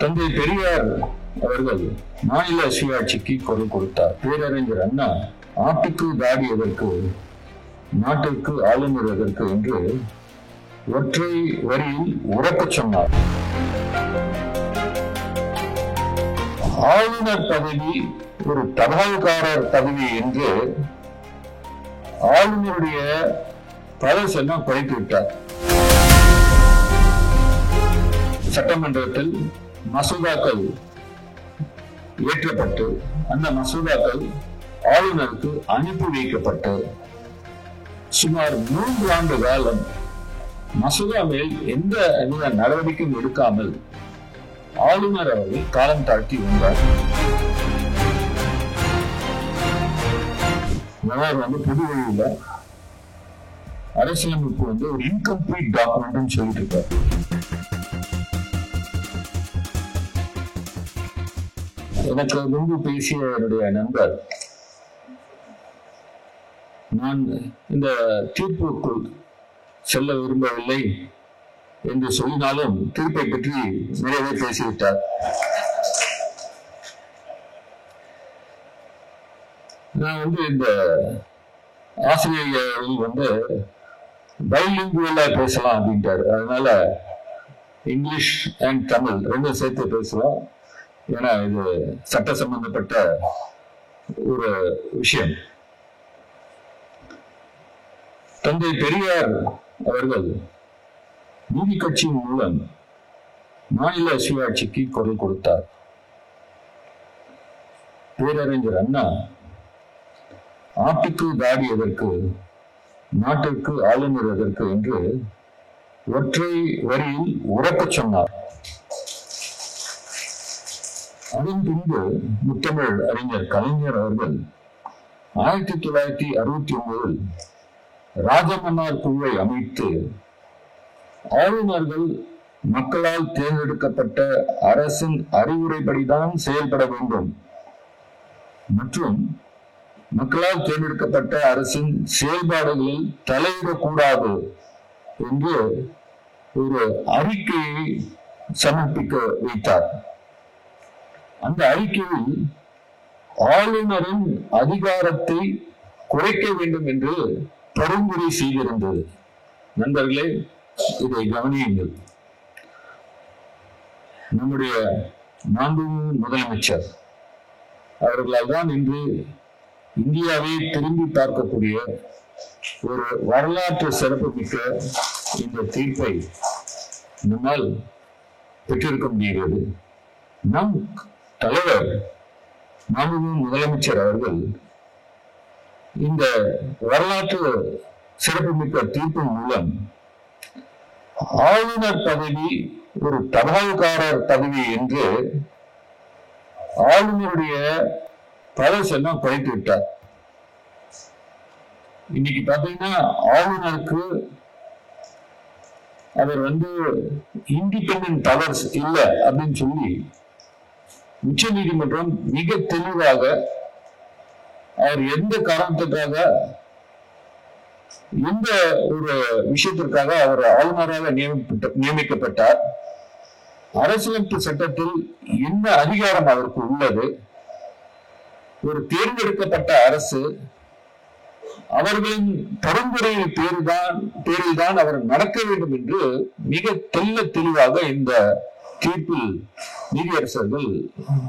தந்தை பெரியார் அவர்கள் மாநில சுயாட்சிக்கு குரல் கொடுத்தார். பேரறிஞர் அண்ணா ஆட்டுக்கு தாடி எதற்கு, நாட்டிற்கு ஆளுநர் எதற்கு என்று ஒற்றை வரியில் உறக்கச் சொன்னார். ஆளுநர் பதவி ஒரு தபால்காரர் பதவி என்று ஆளுநருடைய பதவியெல்லாம் குறைத்து விட்டார். சட்டமன்றத்தில் மசோதாக்கள் இயற்றப்பட்டு அந்த மசோதாக்கள் ஆளுநருக்கு அனுப்பி வைக்கப்பட்டு சுமார் 3 ஆண்டு காலம் மசோதா மேல் எந்த நடவடிக்கையும் எடுக்காமல் ஆளுநர் அவர்கள் காலம் தாழ்த்தி வந்தார். பொது வழியில அரசியலமைப்பு ஒரு இன்கம்ப்ளீட் டாக்குமெண்ட் சொல்லிட்டு இருக்காரு. எனக்கு முன்பு பேசிய என்னுடைய நண்பர், நான் இந்த தீர்ப்புக்குள் செல்ல விரும்பவில்லை என்று சொல்லினாலும் தீர்ப்பை பற்றி நிறையவே பேசிவிட்டார். நான் இந்த ஆசிரியர்கள் பைலிங்குவலா பேசலாம் அப்படின்ட்டாரு. அதனால இங்கிலீஷ் அண்ட் தமிழ் ரெண்டும் சேர்த்து பேசலாம். ஏன்னா இது சட்ட சம்பந்தப்பட்ட ஒரு விஷயம். தந்தை பெரியார் அவர்கள் நீதி கட்சியின் மூலம் மாநில சுயாட்சிக்கு குரல் கொடுத்தார். பேரறிஞர் அண்ணா ஆட்டுக்கு தாடி எதற்கு, நாட்டிற்கு ஆளுநர் எதற்கு என்று ஒற்றை வரியில் உறக்கச் சொன்னார். அதன் பின்பு முத்தமிழ் அறிஞர் கலைஞர் அவர்கள் 1969 ராஜமன்னார் குழுவை அமைத்து ஆளுநர்கள் மக்களால் தேர்ந்தெடுக்கப்பட்ட அரசின் அறிவுரைப்படிதான் செயல்பட வேண்டும் மற்றும் மக்களால் தேர்ந்தெடுக்கப்பட்ட அரசின் செயல்பாடுகளில் தலையிடக்கூடாது என்று ஒரு அறிக்கையை சமர்ப்பிக்க வைத்தார். அந்த அறிக்கையில் ஆளுநரின் அதிகாரத்தை குறைக்க வேண்டும் என்று பரிந்துரை செய்திருந்தது. நண்பர்களே, இதை கவனியுங்கள். நம்முடைய மாண்புமிகு முதலமைச்சர் அவர்களால் தான் இன்று இந்தியாவை திரும்பி பார்க்கக்கூடிய ஒரு வரலாற்று சிறப்புமிக்க இந்த தீர்ப்பை நம்மால் பெற்றிருக்க முடிகிறது. நம் தலைவர் மாண்புமிகு முதலமைச்சர் அவர்கள் இந்த வரலாற்று சிறப்புமிக்க தீர்ப்பின் மூலம் ஆளுநர் பதவி ஒரு தபால்காரர் பதவி என்று ஆளுநருடைய பதவியெல்லாம் குறைத்து விட்டார். இன்னைக்கு பாத்தீங்கன்னா ஆளுநருக்கு அவர் இண்டிபெண்டன்ட் பவர்ஸ் இல்லை அப்படின்னு சொல்லி உச்ச நீதிமன்றம் மிக தெளிவாக அவர் எந்த காரணத்துக்காக எந்த ஒரு விஷயத்திற்காக அவர் ஆளுநராக நியமிக்கப்பட்டார், அரசியலமைப்பு சட்டத்தில் என்ன அதிகாரம் அவருக்கு உள்ளது, ஒரு தேர்ந்தெடுக்கப்பட்ட அரசு அவர்களின் பரிந்துரையின் பேரில்தான் அவர் நடக்க வேண்டும் என்று மிக தெளிவாக இந்த தீர்ப்பில் நீதியரசர்கள்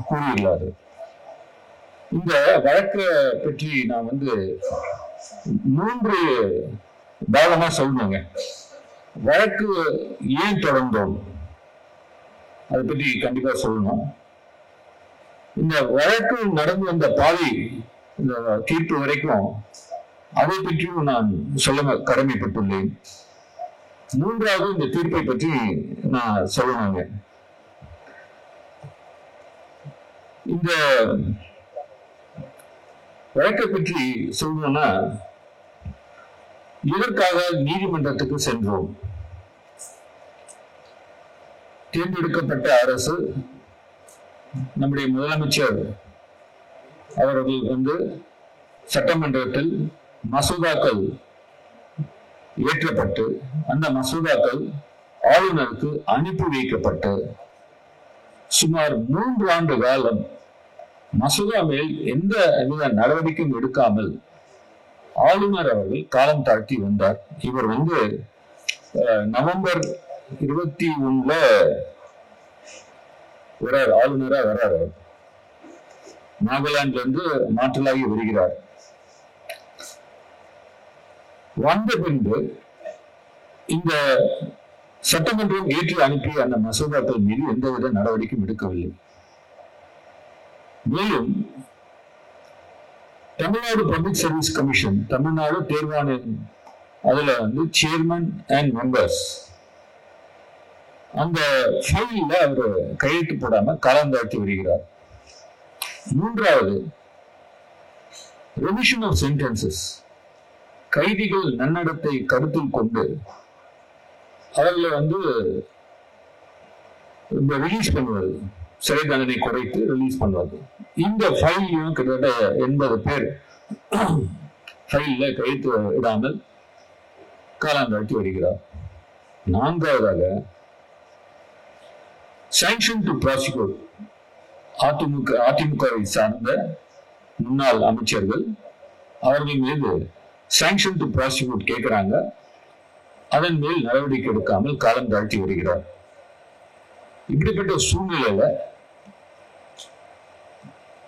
கூறியுள்ளார்கள். இந்த வழக்கை பற்றி நான் 3 பாகமா சொல்லணுங்க. வழக்கு ஏன் தொடர்ந்தோம் அதை பற்றி கண்டிப்பா சொல்லணும். இந்த வழக்கு நடந்து வந்த பாதை இந்த தீர்ப்பு வரைக்கும் அதை பற்றியும் நான் சொல்ல கடமைப்பட்டுள்ளேன். 3வது இந்த தீர்ப்பை பற்றி நான் சொல்லணுங்க. இந்த வழக்கை பற்றி சொல்லணும்னா, இதற்காக நீதிமன்றத்துக்கு சென்றோம். தேர்ந்தெடுக்கப்பட்ட அரசு, நம்முடைய முதலமைச்சர் அவர்கள் சட்டமன்றத்தில் மசோதாக்கள் இயற்றப்பட்டு அந்த மசோதாக்கள் ஆளுநருக்கு அனுப்பி வைக்கப்பட்டு சுமார் 3 ஆண்டு காலம் மசோதா மேல் எந்த வித நடவடிக்கையும் எடுக்காமல் ஆளுநர் அவர்கள் காலம் தாழ்த்தி வந்தார். இவர் நவம்பர் 21 வரார், ஆளுநரா வரார். நாகாலாந்துல இருந்து மாற்றலாகி வருகிறார். வந்த பின்பு இந்த சட்டமன்றம் ஏற்று அனுப்பிய அந்த மசோதாக்கள் மீது எந்தவித நடவடிக்கையும் எடுக்கவில்லை. மேலும் Tamil Nadu public service commission, Tamil Nadu தேர்வாணையம், அதுல சேர்மன் அண்ட் மெம்பர்ஸ், அந்த ஃபைல்ல அவர் கையெழுத்து போடாம காலம் தாழ்த்தி வருகிறார். மூன்றாவது, ரெவிஷன் ஆஃப் சென்டென்சஸ், கைதிகள் நன்னடத்தை கருத்தில் கொண்டு அவர்களை ரிலீஸ் பண்ணுவது, சிறை தண்டனை குறைத்து ரிலீஸ் பண்ணுவது. இந்த ஃபைலையும் கிட்டத்தட்ட 80 பேர் ஃபைல்ல கையெழுத்து இடாமல் காலம் தாழ்த்தி வருகிறார். நான்காவதாக, சாங்ஷன் டு ப்ராசிக்யூட், அதிமுகவை சார்ந்த முன்னாள் அமைச்சர்கள் அவர்கள் மீது சாங்ஷன் டு ப்ராசிக்யூட் கேட்கிறாங்க. அதன் மேல் நடவடிக்கை எடுக்காமல் காலம் தாழ்த்தி வருகிறார். இப்படிப்பட்ட சூழ்நிலையில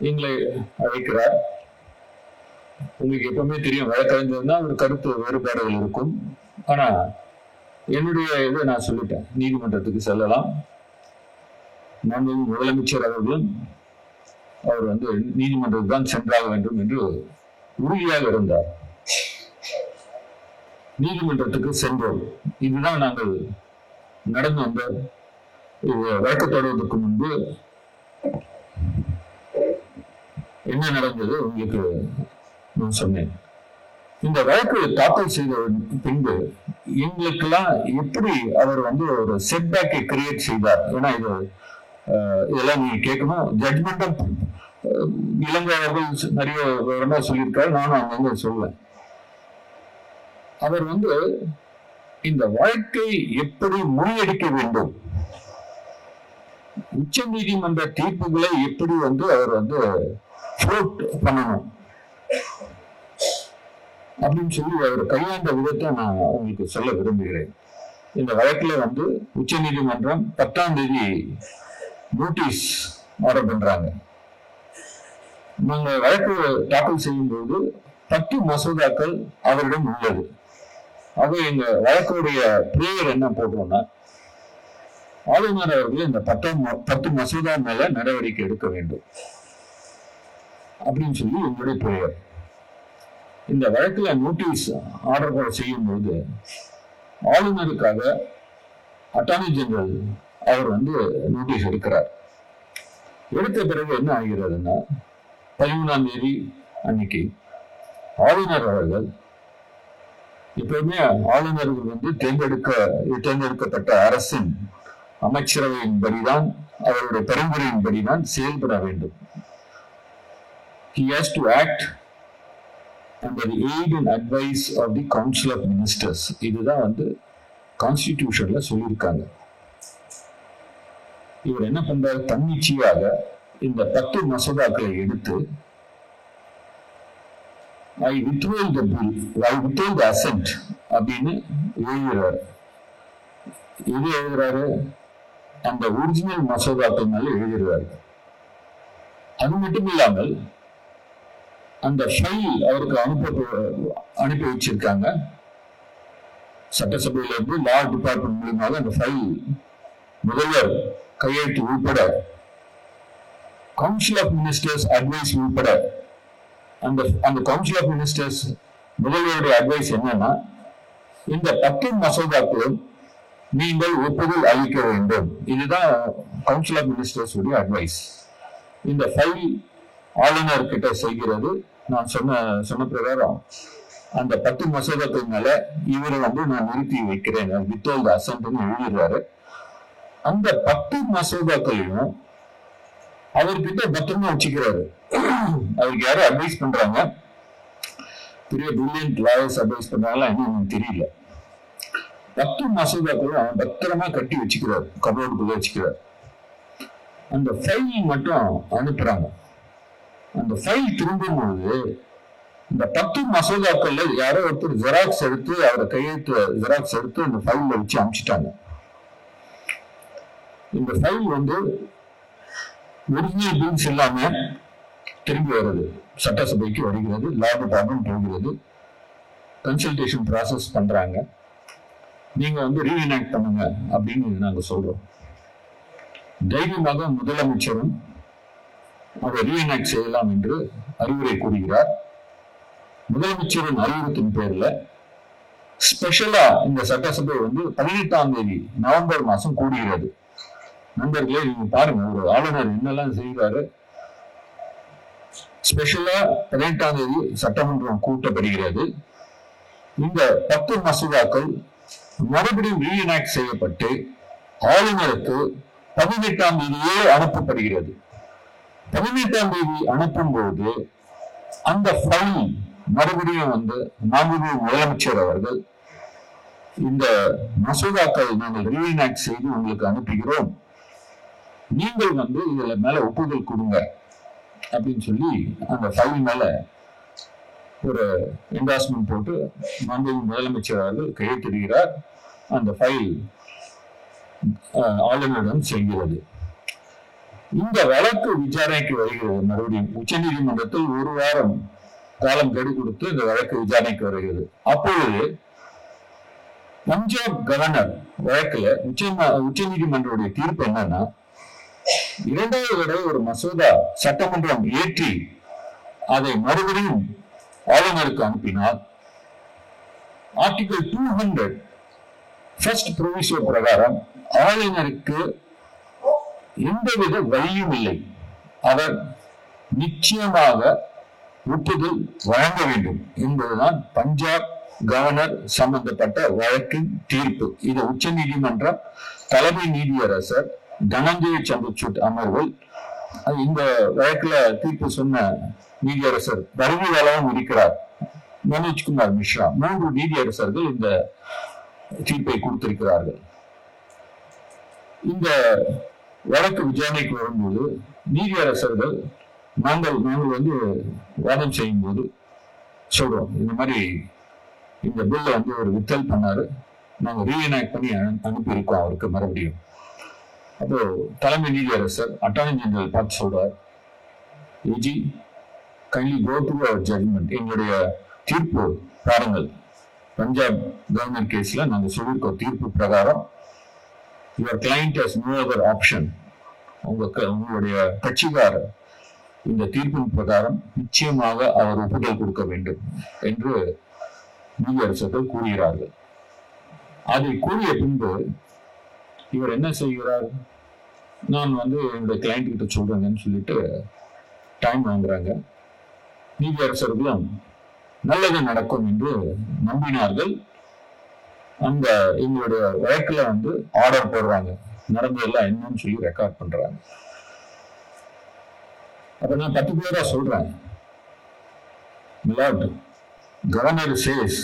எங்களை அழைக்கிறார். உங்களுக்கு எப்பவுமே தெரியும், வழக்கறிஞர்னா ஒரு கருத்து வேறுபாடுகள் இருக்கும். ஆனா என்னுடைய இதை நான் சொல்லிட்டேன், நீதிமன்றத்துக்கு செல்லலாம். முதலமைச்சர் அவர்களும் அவர் நீதிமன்றத்துக்கு தான் சென்றாக வேண்டும் என்று உறுதியாக இருந்தார். நீதிமன்றத்துக்கு சென்றோம். இதுதான் நாங்கள் நடந்து வந்த வழக்கு தொடர்வதற்கு முன்பு என்ன நடந்தது உங்களுக்கு நான் சொன்னேன். இந்த வழக்கு தாக்கல் செய்த பின்பு எங்களுக்கெல்லாம் எப்படி அவர் ஒரு செட்பேக்கை கிரியேட் செய்தார். ஏன்னா இதெல்லாம் நீங்க கேட்கணும். ஜட்மெண்ட் இளங்கோ அவர்கள் நிறைய விவரமா சொல்லியிருக்காரு, நானும் அங்க சொல்லுவேன். அவர் இந்த வழக்கை எப்படி முறியடிக்க வேண்டும், உச்ச நீதிமன்ற தீர்ப்புகளை எப்படி அவர் ஃப்ளோட் பண்ணணும் அப்படின்னு சொல்லி அவர் கையாண்ட விதத்தை நான் உங்களுக்கு சொல்ல விரும்புகிறேன். இந்த வழக்குல உச்ச நீதிமன்றம் 10ஆம் தேதி நோட்டீஸ் ஆர்டர் பண்றாங்க. நாங்க வழக்கு தாக்கல் செய்யும் போது 10 மசோதாக்கள் அவரிடம் உள்ளது. ஆக எங்க வழக்குடைய பிரேயர் என்ன போட்டோம்னா, ஆளுநர் அவர்கள் இந்த 10 மசோதா மேல நடவடிக்கை எடுக்க வேண்டும் அப்படின்னு சொல்லி எங்களுடைய பிரேயர். இந்த வழக்குல நோட்டீஸ் ஆர்டர் செய்யும் போது ஆளுநருக்காக அட்டார்னி ஜெனரல் அவர் நோட்டீஸ் எடுக்கிறார். எடுத்த பிறகு என்ன ஆகிறதுன்னா, 13ஆம் தேதி அன்னைக்கு ஆளுநர் அவர்கள், எப்பவுமே ஆளுநர்கள் தேர்ந்தெடுக்கப்பட்ட அரசின் அமைச்சரவையின்படிதான், அவருடைய பரிந்துரையின்படிதான் செயல்பட வேண்டும். He has to act under the aid and advice of the Council of Ministers. இதுதான் கான்ஸ்டிடியூஷன்ல சொல்லியிருக்காங்க. இவர் என்ன பண்றாரு, தன்னிச்சையாக இந்த 10 மசோதாக்களை எடுத்து I withhold the bill, I withhold the assent அப்படின்னு எழுதுறாரு. எது எழுதுறாரு? அந்த ஒரிஜினல் மசோதாக்கள் மேல எழுதுறாரு. அது மட்டும் இல்லாமல் அந்த ஃபைல் அவருக்கு அனுப்பி வச்சிருக்காங்க. சட்டசபையில இருந்து லா டிபார்ட்மெண்ட் மூலமாக அந்த ஃபைல் முதல்வர் கையெழுத்து உள்பட, கவுன்சில் ஆஃப் மினிஸ்டர்ஸ் அட்வைஸ் உள்பட, அந்த கவுன்சில் ஆஃப் மினிஸ்டர்ஸ் முதல்வருடைய அட்வைஸ் என்னன்னா, இந்த 10 மசோதாக்களும் நீங்கள் ஒப்புதல் அளிக்க வேண்டும். இதுதான் கவுன்சில் ஆஃப் மினிஸ்டர்ஸ் உடைய அட்வைஸ். இந்த ஃபைல் ஆளுநர் கிட்ட செய்கிறது. நான் சொன்ன பிரகாரம் அந்த 10 மசோதாக்கள் மேல இவரை நான் நிறுத்தி வைக்கிறேன், வித்தோல்ட் அசென்ட்னு எழுதிடுறாரு. அந்த 10 மசோதாக்களையும் அவர்கிட்ட பத்திரமா வச்சுக்கிறாரு. அவருக்கு யாரும் அட்வைஸ் பண்றாங்க, பெரிய பிரில்லியன்ட் லாயர்ஸ் அட்வைஸ் பண்றாங்களா என்னன்னு தெரியல. 10 மசோதாக்களும் பத்திரமா கட்டி வச்சுக்கிறார், கபோர்டுக்குள்ள வச்சுக்கிறார். அந்த ஃபைல் மட்டும் அனுப்புறாங்க. அந்த ஃபைல் திரும்பும்போது இந்த 10 மசோதாக்கள்ல யாரோ ஒருத்தர் ஜெராக்ஸ் எடுத்து அவரை கையெழுத்து ஜெராக்ஸ் எடுத்து அந்த ஃபைல்ல வச்சு அனுப்பிச்சிட்டாங்க. இந்த ஃபைல் ஒரிஜினல் பில்ஸ் இல்லாம திரும்பி வருது, சட்டசபைக்கு வருகிறது, லா டிபார்ட்மெண்ட் போகிறது, கன்சல்டேஷன் ப்ராசஸ் பண்றாங்க. நீங்க ரீஎனாக்ட் பண்ணுங்க அப்படின்னு நாங்க சொல்றோம். தைரியமாக முதலமைச்சரும் அதை ரீஎனாக்ட் செய்யலாம் என்று அறிவுரை கூறுகிறார். முதலமைச்சரின் அறிவுறுத்தின் பேர்ல ஸ்பெஷலா இந்த சட்டசபை 18ஆம் தேதி நவம்பர் மாசம் கூடுகிறது. நண்பர்களே, நீங்க பாருங்க, ஒரு ஆளுநர் என்னெல்லாம் செய்கிறாரு. ஸ்பெஷலா 18ஆம் தேதி சட்டமன்றம் கூட்டப்படுகிறது. இந்த 10 மசோதாக்கள் மறுபடியும் ரீஎனாக்ட் செய்யப்பட்டு ஆளுநருக்கு 18ஆம் தேதியே அனுப்பப்படுகிறது. 18ஆம் தேதி அனுப்பும் போது அந்த ஃபைல் மறுபடியும் மாண்புமிகு முதலமைச்சர் அவர்கள் இந்த மசோதாக்கள் நாங்கள் ரீஎனாக்ட் செய்து உங்களுக்கு அனுப்புகிறோம், நீங்கள் இதுல மேல ஒப்புதல் கொடுங்க அப்படின்னு சொல்லி அந்த ஃபைல் மேல ஒரு என்டாஸ்மெண்ட் போட்டு மாண்புமிகு முதலமைச்சர் அவர்கள் கையெழுத்திடுகிறார். அந்த ஃபைல் ஆளுநரிடம் செல்கிறது. இந்த வழக்கு விசாரணைக்கு வருகிறது. மறுபடியும் உச்ச நீதிமன்றத்தில் 1 வாரம் காலம் கெடு கொடுத்து இந்த வழக்கு விசாரணைக்கு வருகிறது. அப்பொழுது பஞ்சாப் கவர்னர் வழக்குல உச்ச நீதிமன்றத்துடைய தீர்ப்பு என்னன்னா, 2வது தடவை ஒரு மசோதா சட்டமன்றம் ஏற்றி அதை மறுபடியும் ஆளுநருக்கு அனுப்பினால் ஆர்டிகல் 200 ஃபர்ஸ்ட் ப்ரொவிசோ பிரகாரம் ஆளுநருக்கு எந்தவித வழியும் இல்லை, அவர் நிச்சயமாக ஒப்புதல் வழங்க வேண்டும் என்பதுதான் பஞ்சாப் கவர்னர் சம்பந்தப்பட்ட வழக்கின் தீர்ப்பு. இது உச்ச நீதிமன்றம் தலைமை நீதியரசர் தனஞ்சய சந்திரசூட் அமர்வில் இந்த வழக்குல தீர்ப்பு சொன்ன நீதியரசர் பரவிவாளவும் இருக்கிறார், மனோஜ்குமார் மிஸ்ரா. 3 நீதியரசர்கள் இந்த தீர்ப்பை கொடுத்திருக்கிறார்கள். இந்த வழக்கு விசாரணைக்கு வரும்போது நீதியரசர்கள் நாங்கள் வாதம் செய்யும் போது சொல்றோம், இந்த மாதிரி இந்த பில்ல ஒரு வித்தல் பண்ணாரு, நாங்க ரீஎனாக்ட் பண்ணி அனுப்பியிருக்கோம் அவருக்கு மறுபடியும். அப்போ தலைமை நீதியரசர் அட்டார்னி ஜெனரல் பார்த்து சொல்றார், AG kindly go to our judgment, எங்களுடைய தீர்ப்பு பாருங்கள், பஞ்சாப் கவர்னர் கேஸ்ல நாங்க சொல்லியிருக்கோம் தீர்ப்பு பிரகாரம் your client has no other option, உங்களுடைய கட்சிக்காரர் இந்த தீர்ப்பின் பிரகாரம் நிச்சயமாக அவர் ஒப்புதல் கொடுக்க வேண்டும் என்று நீதியரசர்கள் கூறுகிறார்கள். அதை கூறிய பின்பு இவர் என்ன செய்கிறார், நான் என்னுடைய கிளைண்ட் கிட்ட சொல்றேங்கன்னு சொல்லிட்டு டைம் வாங்குறாங்க. நீதியரசர்களும் நல்லது நடக்கும் என்று நம்பினார்கள். அந்த எங்களுடைய வழக்குல ஆர்டர் போடுறாங்க, நடந்ததெல்லாம் என்னன்னு சொல்லி ரெக்கார்ட் பண்றாங்க. அப்ப நான் பர்டிகுலரா சொல்றேன், Lord, Governor says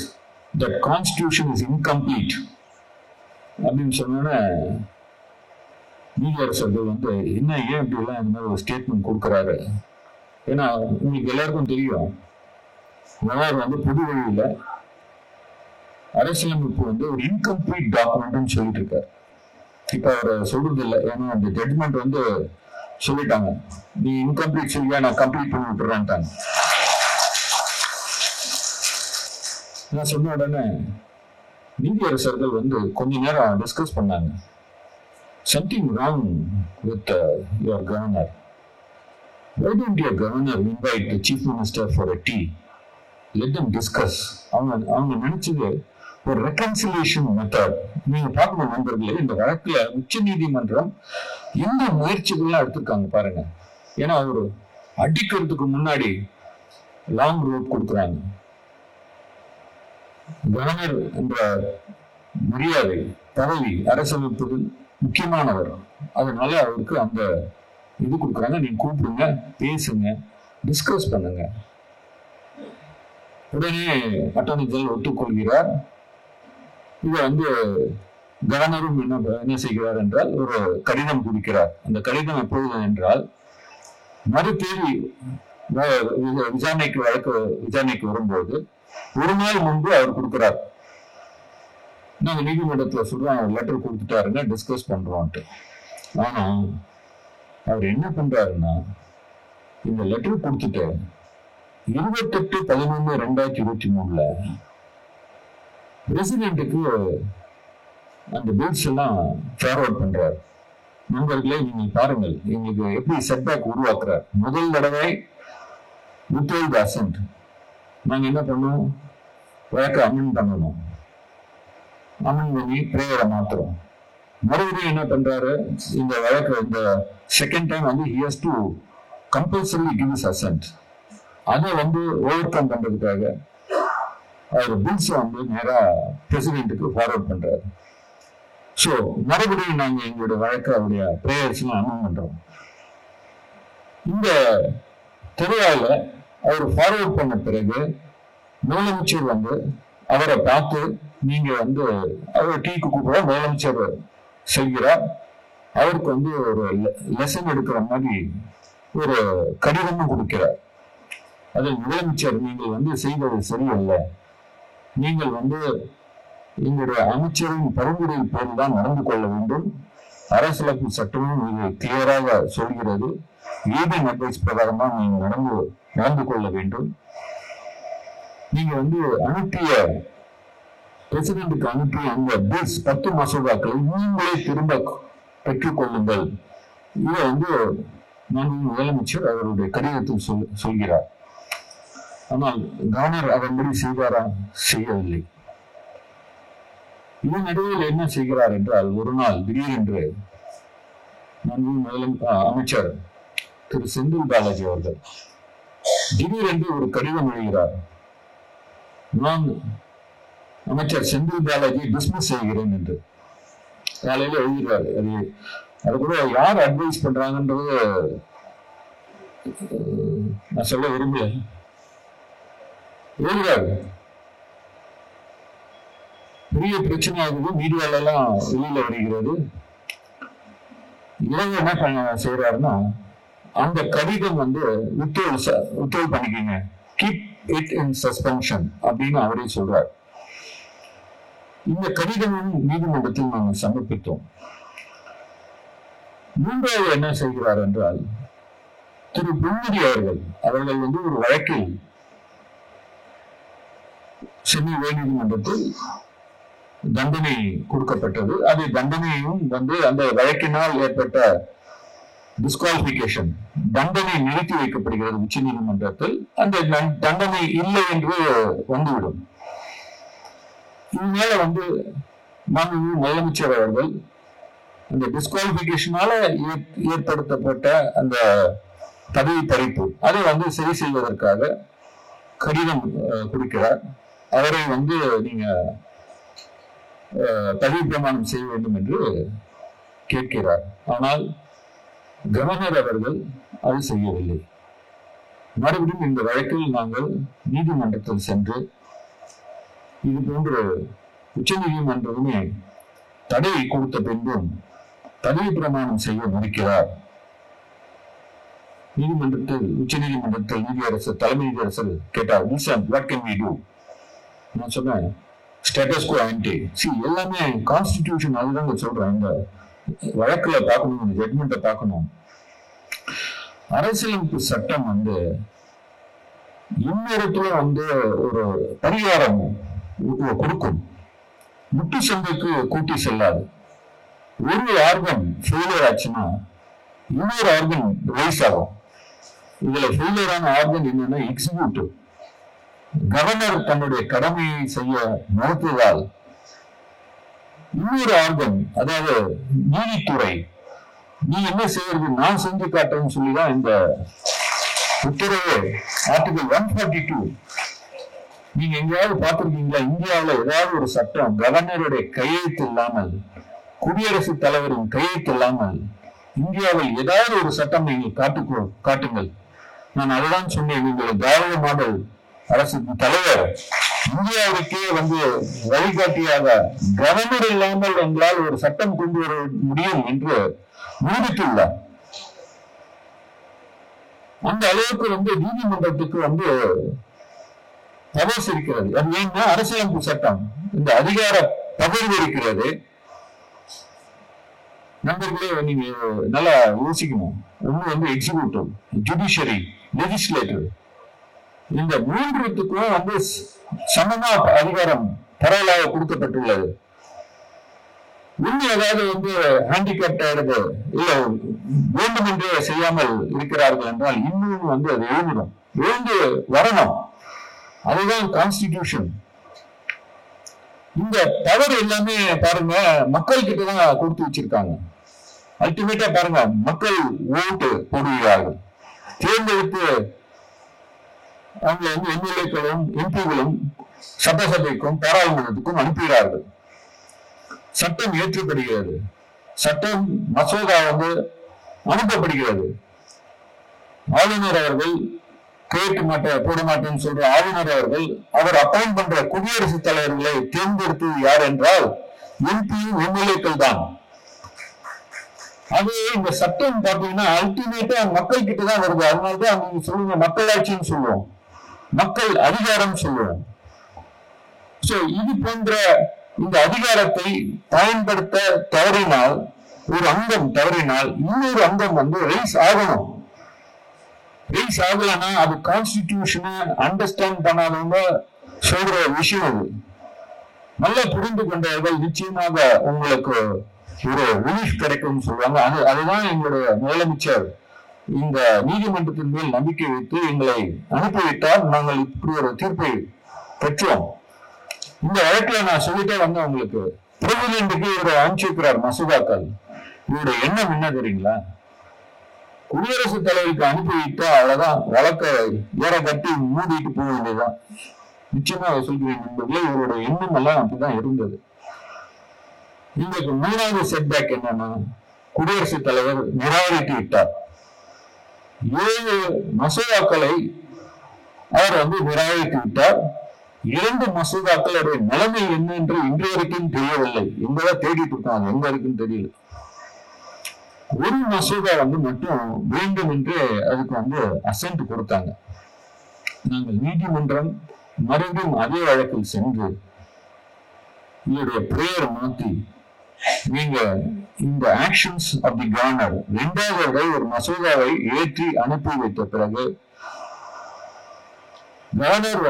that Constitution is incomplete அப்படின்னு சொன்ன நீதியரசர்கள் என்ன ஏன் இப்படி எல்லாம் இந்த மாதிரி ஒரு ஸ்டேட்மெண்ட் கொடுக்குறாரு. ஏன்னா உங்களுக்கு எல்லாருக்கும் தெரியும், கவர்னர் பொது வழியில அரசியலமைப்பு ஒரு இன்கம்ப்ளீட் டாக்குமெண்ட் சொல்லிட்டு இருக்காரு. இப்ப அவர் சொல்றது இல்லை, ஏன்னா அந்த ஜட்மெண்ட் சொல்லிட்டாங்க, நீ இன்கம்ப்ளீட் சொல்லியா, நான் கம்ப்ளீட் பண்ணி விட்டுறேன்ட்டாங்க. நான் சொன்ன உடனே நீதியரசர்கள் கொஞ்ச நேரம் டிஸ்கஸ் பண்ணாங்க. Something wrong with your governor. Why don't your governor invite the chief minister for a tea? Let them discuss. அவங்க நினைச்சது ஒரு ரெக்கன்சிலியேஷன் மெத்தட். நீங்க பார்க்கணும் நண்பர்களே, இந்த வழக்குல உச்ச நீதிமன்றம் எந்த முயற்சிகள்லாம் எடுத்திருக்காங்க பாருங்க. ஏன்னா ஒரு அடிக்கிறதுக்கு முன்னாடி லாங் ரோட் கொடுக்குறாங்க. கவர்னர் என்ற மரியாதை பதவி அரசமைப்பதில் முக்கியமானவர், அதனால அவருக்கு அந்த இது கொடுக்குறாங்க. நீங்க கூப்பிடுங்க, பேசுங்க, டிஸ்கஸ் பண்ணுங்க. உடனே அட்டார்னி ஜெனரல் ஒத்துக்கொள்கிறார். இதை கவர்னரும் என்ன செய்கிறார் என்றால் ஒரு கடிதம் கொடுக்கிறார். அந்த கடிதம் எப்பொழுது என்றால் மறு தேதி விசாரணைக்கு வரும்போது ஒரு நாள் முன்பு அவர் கொடுக்கிறார். நாங்க நீதிமன்றத்துல சொல்றோம் லெட்டர் கொடுத்துட்டாருங்க, டிஸ்கஸ் பண்றோம்ட்டு. ஆனா அவர் என்ன பண்றாருன்னா இந்த லெட்டர் கொடுத்துட்டு 28/11/2023 பிரசிடென்ட்டுக்கு அந்த பில்ஸ் எல்லாம் ஃபார்வர்ட் பண்றாரு. நண்பர்களே, நீங்க பாருங்கள் எங்களுக்கு எப்படி செட்பேக் உருவாக்குறார். முதல் தடவை வித்ஹெல்ட் அசென்ட் நாங்க என்ன பண்ணோம், வழக்கை அமெண்ட் பண்ணணும். அமெண்ட் பண்ணி பிரேயரை மாத்துறோம். மறுபடியும் என்ன பண்றாரு, இந்த வழக்கு இந்த second time he has to compulsorily give his assent. அதை ஓவர் கம் பண்றதுக்காக அவர் பில்ஸ் நேரா பிரசிடென்ட்டுக்கு ஃபார்வர்ட் பண்றாரு. ஸோ மறுபடியும் நாங்க எங்களுடைய வழக்கு அவருடைய பிரேயர்ஸ் எல்லாம் அமெண்ட் பண்றோம். இந்த தெருவாயில அவர் ஃபார்வர்ட் பண்ண பிறகு முதலமைச்சர் அவரை பார்த்து நீங்க அவர் டீக்கு கூப்பிட முதலமைச்சர் செல்கிறார். அவருக்கு ஒரு லெசன் எடுக்கிற மாதிரி ஒரு கடிதமும் கொடுக்கிறார். அதில் முதலமைச்சர் நீங்கள் செய்வது சரியல்ல, நீங்கள் எங்களுடைய அமைச்சரின் பரிந்துரை பேரில் தான் நடந்து கொள்ள வேண்டும். அரசியலமைப்பு சட்டமும் இது கிளியராக சொல்கிறது. ஏபிஎன் அட்வைஸ் பிரகாரம் தான் நீங்க நடந்து கொள்ள வேண்டும். நீங்க அனுப்பிய பிரசிடென்ட்டுக்கு அனுப்பிய அந்த பில்ஸ் 10 மசோதாக்களை நீங்களே திரும்ப பெற்றுக் கொள்ளுங்கள். இதை முதலமைச்சர் அவருடைய கடிதத்தில் சொல்கிறார். ஆனால் கவர்னர் அதன்படி செய்வாரா? செய்யவில்லை. இதன் நடுவில் என்ன செய்கிறார் என்றால், ஒரு நாள் திடீரென்று அமைச்சர் திரு செந்தில் பாலாஜி அவர்கள் திடீரென்று ஒரு கடிதம் எழுதுகிறார். நான் அமைச்சர் செந்தில் பாலாஜி டிஸ்மிஸ் செய்கிறேன் என்று காலையில எழுதுகிறார். அது கூட யார் அட்வைஸ் பண்றாங்கன்றது நான் சொல்ல விரும்பல. எழுதுறாரு. பெரிய பிரச்சனை ஆகுது, மீடியால எல்லாம் வெளியில வருகிறது. இவங்க என்ன செய்யறாருன்னா, அந்த கடிதம் வித்ஹோல்ட் பண்ணிக்கங்க, கீப் இட் இன் சஸ்பென்ஷன் அப்படின்னு அவரே சொல்றார். இந்த கடிதமும் நீதிமன்றத்தில் நாங்கள் சமர்ப்பித்தோம். மூன்றாவது என்ன செய்கிறார் என்றால், திரு பொன்முடி அவர்கள் ஒரு வழக்கில் சென்னை உயர்நீதிமன்றத்தில் தண்டனை கொடுக்கப்பட்டது. அது தண்டனையும் அந்த வழக்கினால் ஏற்பட்ட டிஸ்குவாலிபிகேஷன், தண்டனை நிறுத்தி வைக்கப்படுகிறது உச்ச நீதிமன்றத்தில். அந்த தண்டனை இல்லை என்று வந்துவிடும். இதனால மாண்புமிகு முதலமைச்சர் அவர்கள் அந்த டிஸ்குவாலிபிகேஷனால ஏற்படுத்தப்பட்ட அந்த பதவி பறிப்பு அதை சரி செய்வதற்காக கடிதம் கொடுக்கிறார். அவரை நீங்க பதவி பிரமாணம் செய்ய வேண்டும் என்று கேட்கிறார். ஆனால் கவர்னர் அவர்கள் அது செய்யவில்லை. மறுபடியும் இந்த வழக்கில் நாங்கள் நீதிமன்றத்தில் சென்று இது போன்று உச்ச நீதிமன்றமே தடை கொடுத்த பின்பும் பதவி பிரமாணம் செய்ய மறுக்கிறார். நீதிமன்றத்தில் உச்ச நீதிமன்றத்தில் நீதியரசர் தலைமை நீதியரசர் கேட்டார், what can we do? நான் சொன்னேன், ஸ்டேட்டஸ் கோ ஆன்டி. எல்லாமே கான்ஸ்டிடியூஷன் அதுதான் சொல்றேன். இந்த வழக்குல பார்க்கணும், இந்த ஜட்மெண்ட்டை பார்க்கணும். அரசியலமைப்பு சட்டம் இன்னொருத்துல ஒரு பரிகாரம் கொடுக்கும். முட்டு சந்தைக்கு கூட்டி செல்லாது. ஒரு ஆர்கன் ஃபெயிலியர் ஆச்சுன்னா இன்னொரு ஆர்கன் ரைஸ் ஆகும். இதுல ஃபெயிலியரான ஆர்கன் என்னன்னா எக்ஸிக்யூட்டிவ். கவர்னர் தன்னுடைய கடமையை செய்ய மறுத்ததால் இன்னொரு ஆர்கன், அதாவது நீதித்துறை, நீ என்ன செய்யறது, நான் செஞ்சு காட்டுறேன்னு சொல்லிதான் இந்த உத்தரவு. ஆர்டிகல் 142 நீங்க எங்கேயாவது பார்த்திருக்கீங்களா? இந்தியாவில் ஏதாவது ஒரு சட்டம் கவர்னருடைய கையெழுத்து இல்லாமல், குடியரசுத் தலைவரின் கையெழுத்து இல்லாமல் இந்தியாவில் ஏதாவது ஒரு சட்டம் நீங்கள் காட்டுங்கள். நான் அதுதான் சொன்னேன். நீங்கள் திராவிட மாடல் அரசு தலைவர் இந்தியாவுக்கே வழிகாட்டியாக கவர்னர் இல்லாமல் எங்களால் ஒரு சட்டம் கொண்டு வர முடியும் என்று நிரூபித்துள்ளார். அந்த அளவுக்கு நீதிமன்றத்துக்கு பவர்ஸ் இருக்கிறது. அது ஏன்னா அரசியலமைப்பு சட்டம் இந்த அதிகார பகிர்வு இருக்கிறது. நண்பர்களே, நீங்க நல்லா யோசிக்கணும். ஒண்ணு எக்ஸிக்யூட்டிவ், ஜுடிஷியரி, லெஜிஸ்லேட்டிவ், இந்த மூன்றுத்துக்கும் சமமா அதிகாரம் பரவலாக கொடுக்கப்பட்டுள்ளது. இன்னும் ஏதாவது ஹேண்டிகேப்ட் ஆயிடுது இல்ல வேண்டுமென்றே செய்யாமல் இருக்கிறார்கள் என்றால் இன்னும் அது எழுந்து வரணும். அதுதான் கான்ஸ்டிடியூஷன். இந்த பவர் எல்லாமே பாருங்க மக்கள் கிட்டதான் கொடுத்து வச்சிருக்காங்க. அல்டிமேட்டா பாருங்க, மக்கள் ஓட்டு போடுகிறார்கள். தேர்ந்தெடுத்து அவங்க எம்எல்ஏக்களும் எம்பிகளும் சட்டசபைக்கும் பாராளுமன்றத்துக்கும் அனுப்புகிறார்கள். சட்டம் ஏற்றப்படுகிறது. சட்டம் மசோதா அனுப்பப்படுகிறது. ஆளுநர் அவர்கள் போட மாட்டேன்னு சொல்ற ஆளுநர் அவர்கள் அவர் அப்பாயிண்ட் பண்ற குடியரசுத் தலைவர்களை தேர்ந்தெடுத்தது யார் என்றால் எம்பியும் எம்எல்ஏக்கள் தான். அது இந்த சட்டம் பாத்தீங்கன்னா அல்டிமேட்டா மக்கள் கிட்டதான் வருது. அதனாலதான் நீங்க சொல்லுங்க மக்களாட்சின்னு சொல்லுவோம், மக்கள் அதிகாரம் சொல்லுவோம். சோ இது போன்ற இந்த அதிகாரத்தை பயன்படுத்த தவறினால், ஒரு அங்கம் தவறினால் இன்னொரு அங்கம் ரைஸ் ஆகணும். ரைஸ் ஆகலன்னா அது கான்ஸ்டிடியூஷனை அண்டர்ஸ்டாண்ட் பண்ணாதவங்க சொல்ற விஷயம். அது நல்லா புரிந்து கொண்டவர்கள் நிச்சயமாக உங்களுக்கு ஒரு ரிலீஃப் கிடைக்கும் சொல்லுவாங்க. அதுதான் எங்களுடைய முதலமைச்சர் இந்த நீதிமன்றத்தின் மேல் நம்பிக்கை வைத்து எங்களை அனுப்பிவிட்டால் நாங்கள் இப்படி ஒரு தீர்ப்பை பெற்றோம். இந்த வழக்குல நான் சொல்லிட்டே வந்தேன் உங்களுக்கு. பிரசிடென்ட்டுக்கு இவரை அனுப்பிச்சிருக்கிறார் மசோதாக்கள். இவருடைய எண்ணம் என்ன தெரியுங்களா? குடியரசுத் தலைவருக்கு அனுப்பி வைத்தா அவ்வளவுதான், வழக்கை ஏற கட்டி மூடிட்டு போக வேண்டியதுதான். நிச்சயமா சொல்கிறேன் நண்பர்களே, இவருடைய எண்ணம் எல்லாம் அப்படிதான் இருந்தது. இன்றைக்கு மூணாவது செட்பேக் என்னன்னா, குடியரசுத் தலைவர் நிராகரித்து விட்டார். 7 மசோதாக்களை அவர் நிராகரித்து விட்டார். 2 மசோதாக்களுடைய நிலைமை என்ன என்று இன்று வரைக்கும் தெரியவில்லை. எங்கதான் தேடிட்டு இருக்காங்க, எங்க இருக்குன்னு தெரியல. ஒரு மசோதா மட்டும் வேண்டும் என்று அதுக்கு அசென்ட் கொடுத்தாங்க. நாங்கள் நீதிமன்றம் மறுபடியும் அதே வழக்கில் சென்று இதோடைய பிரேயர் மாற்றி நீங்க இந்த ஆக்ஷன்ஸ் ஆஃப் தி கவர்னர் 2வது ஒரு மசோதாவை ஏற்றி அனுப்பி வைத்த பிறகு கவர்னர்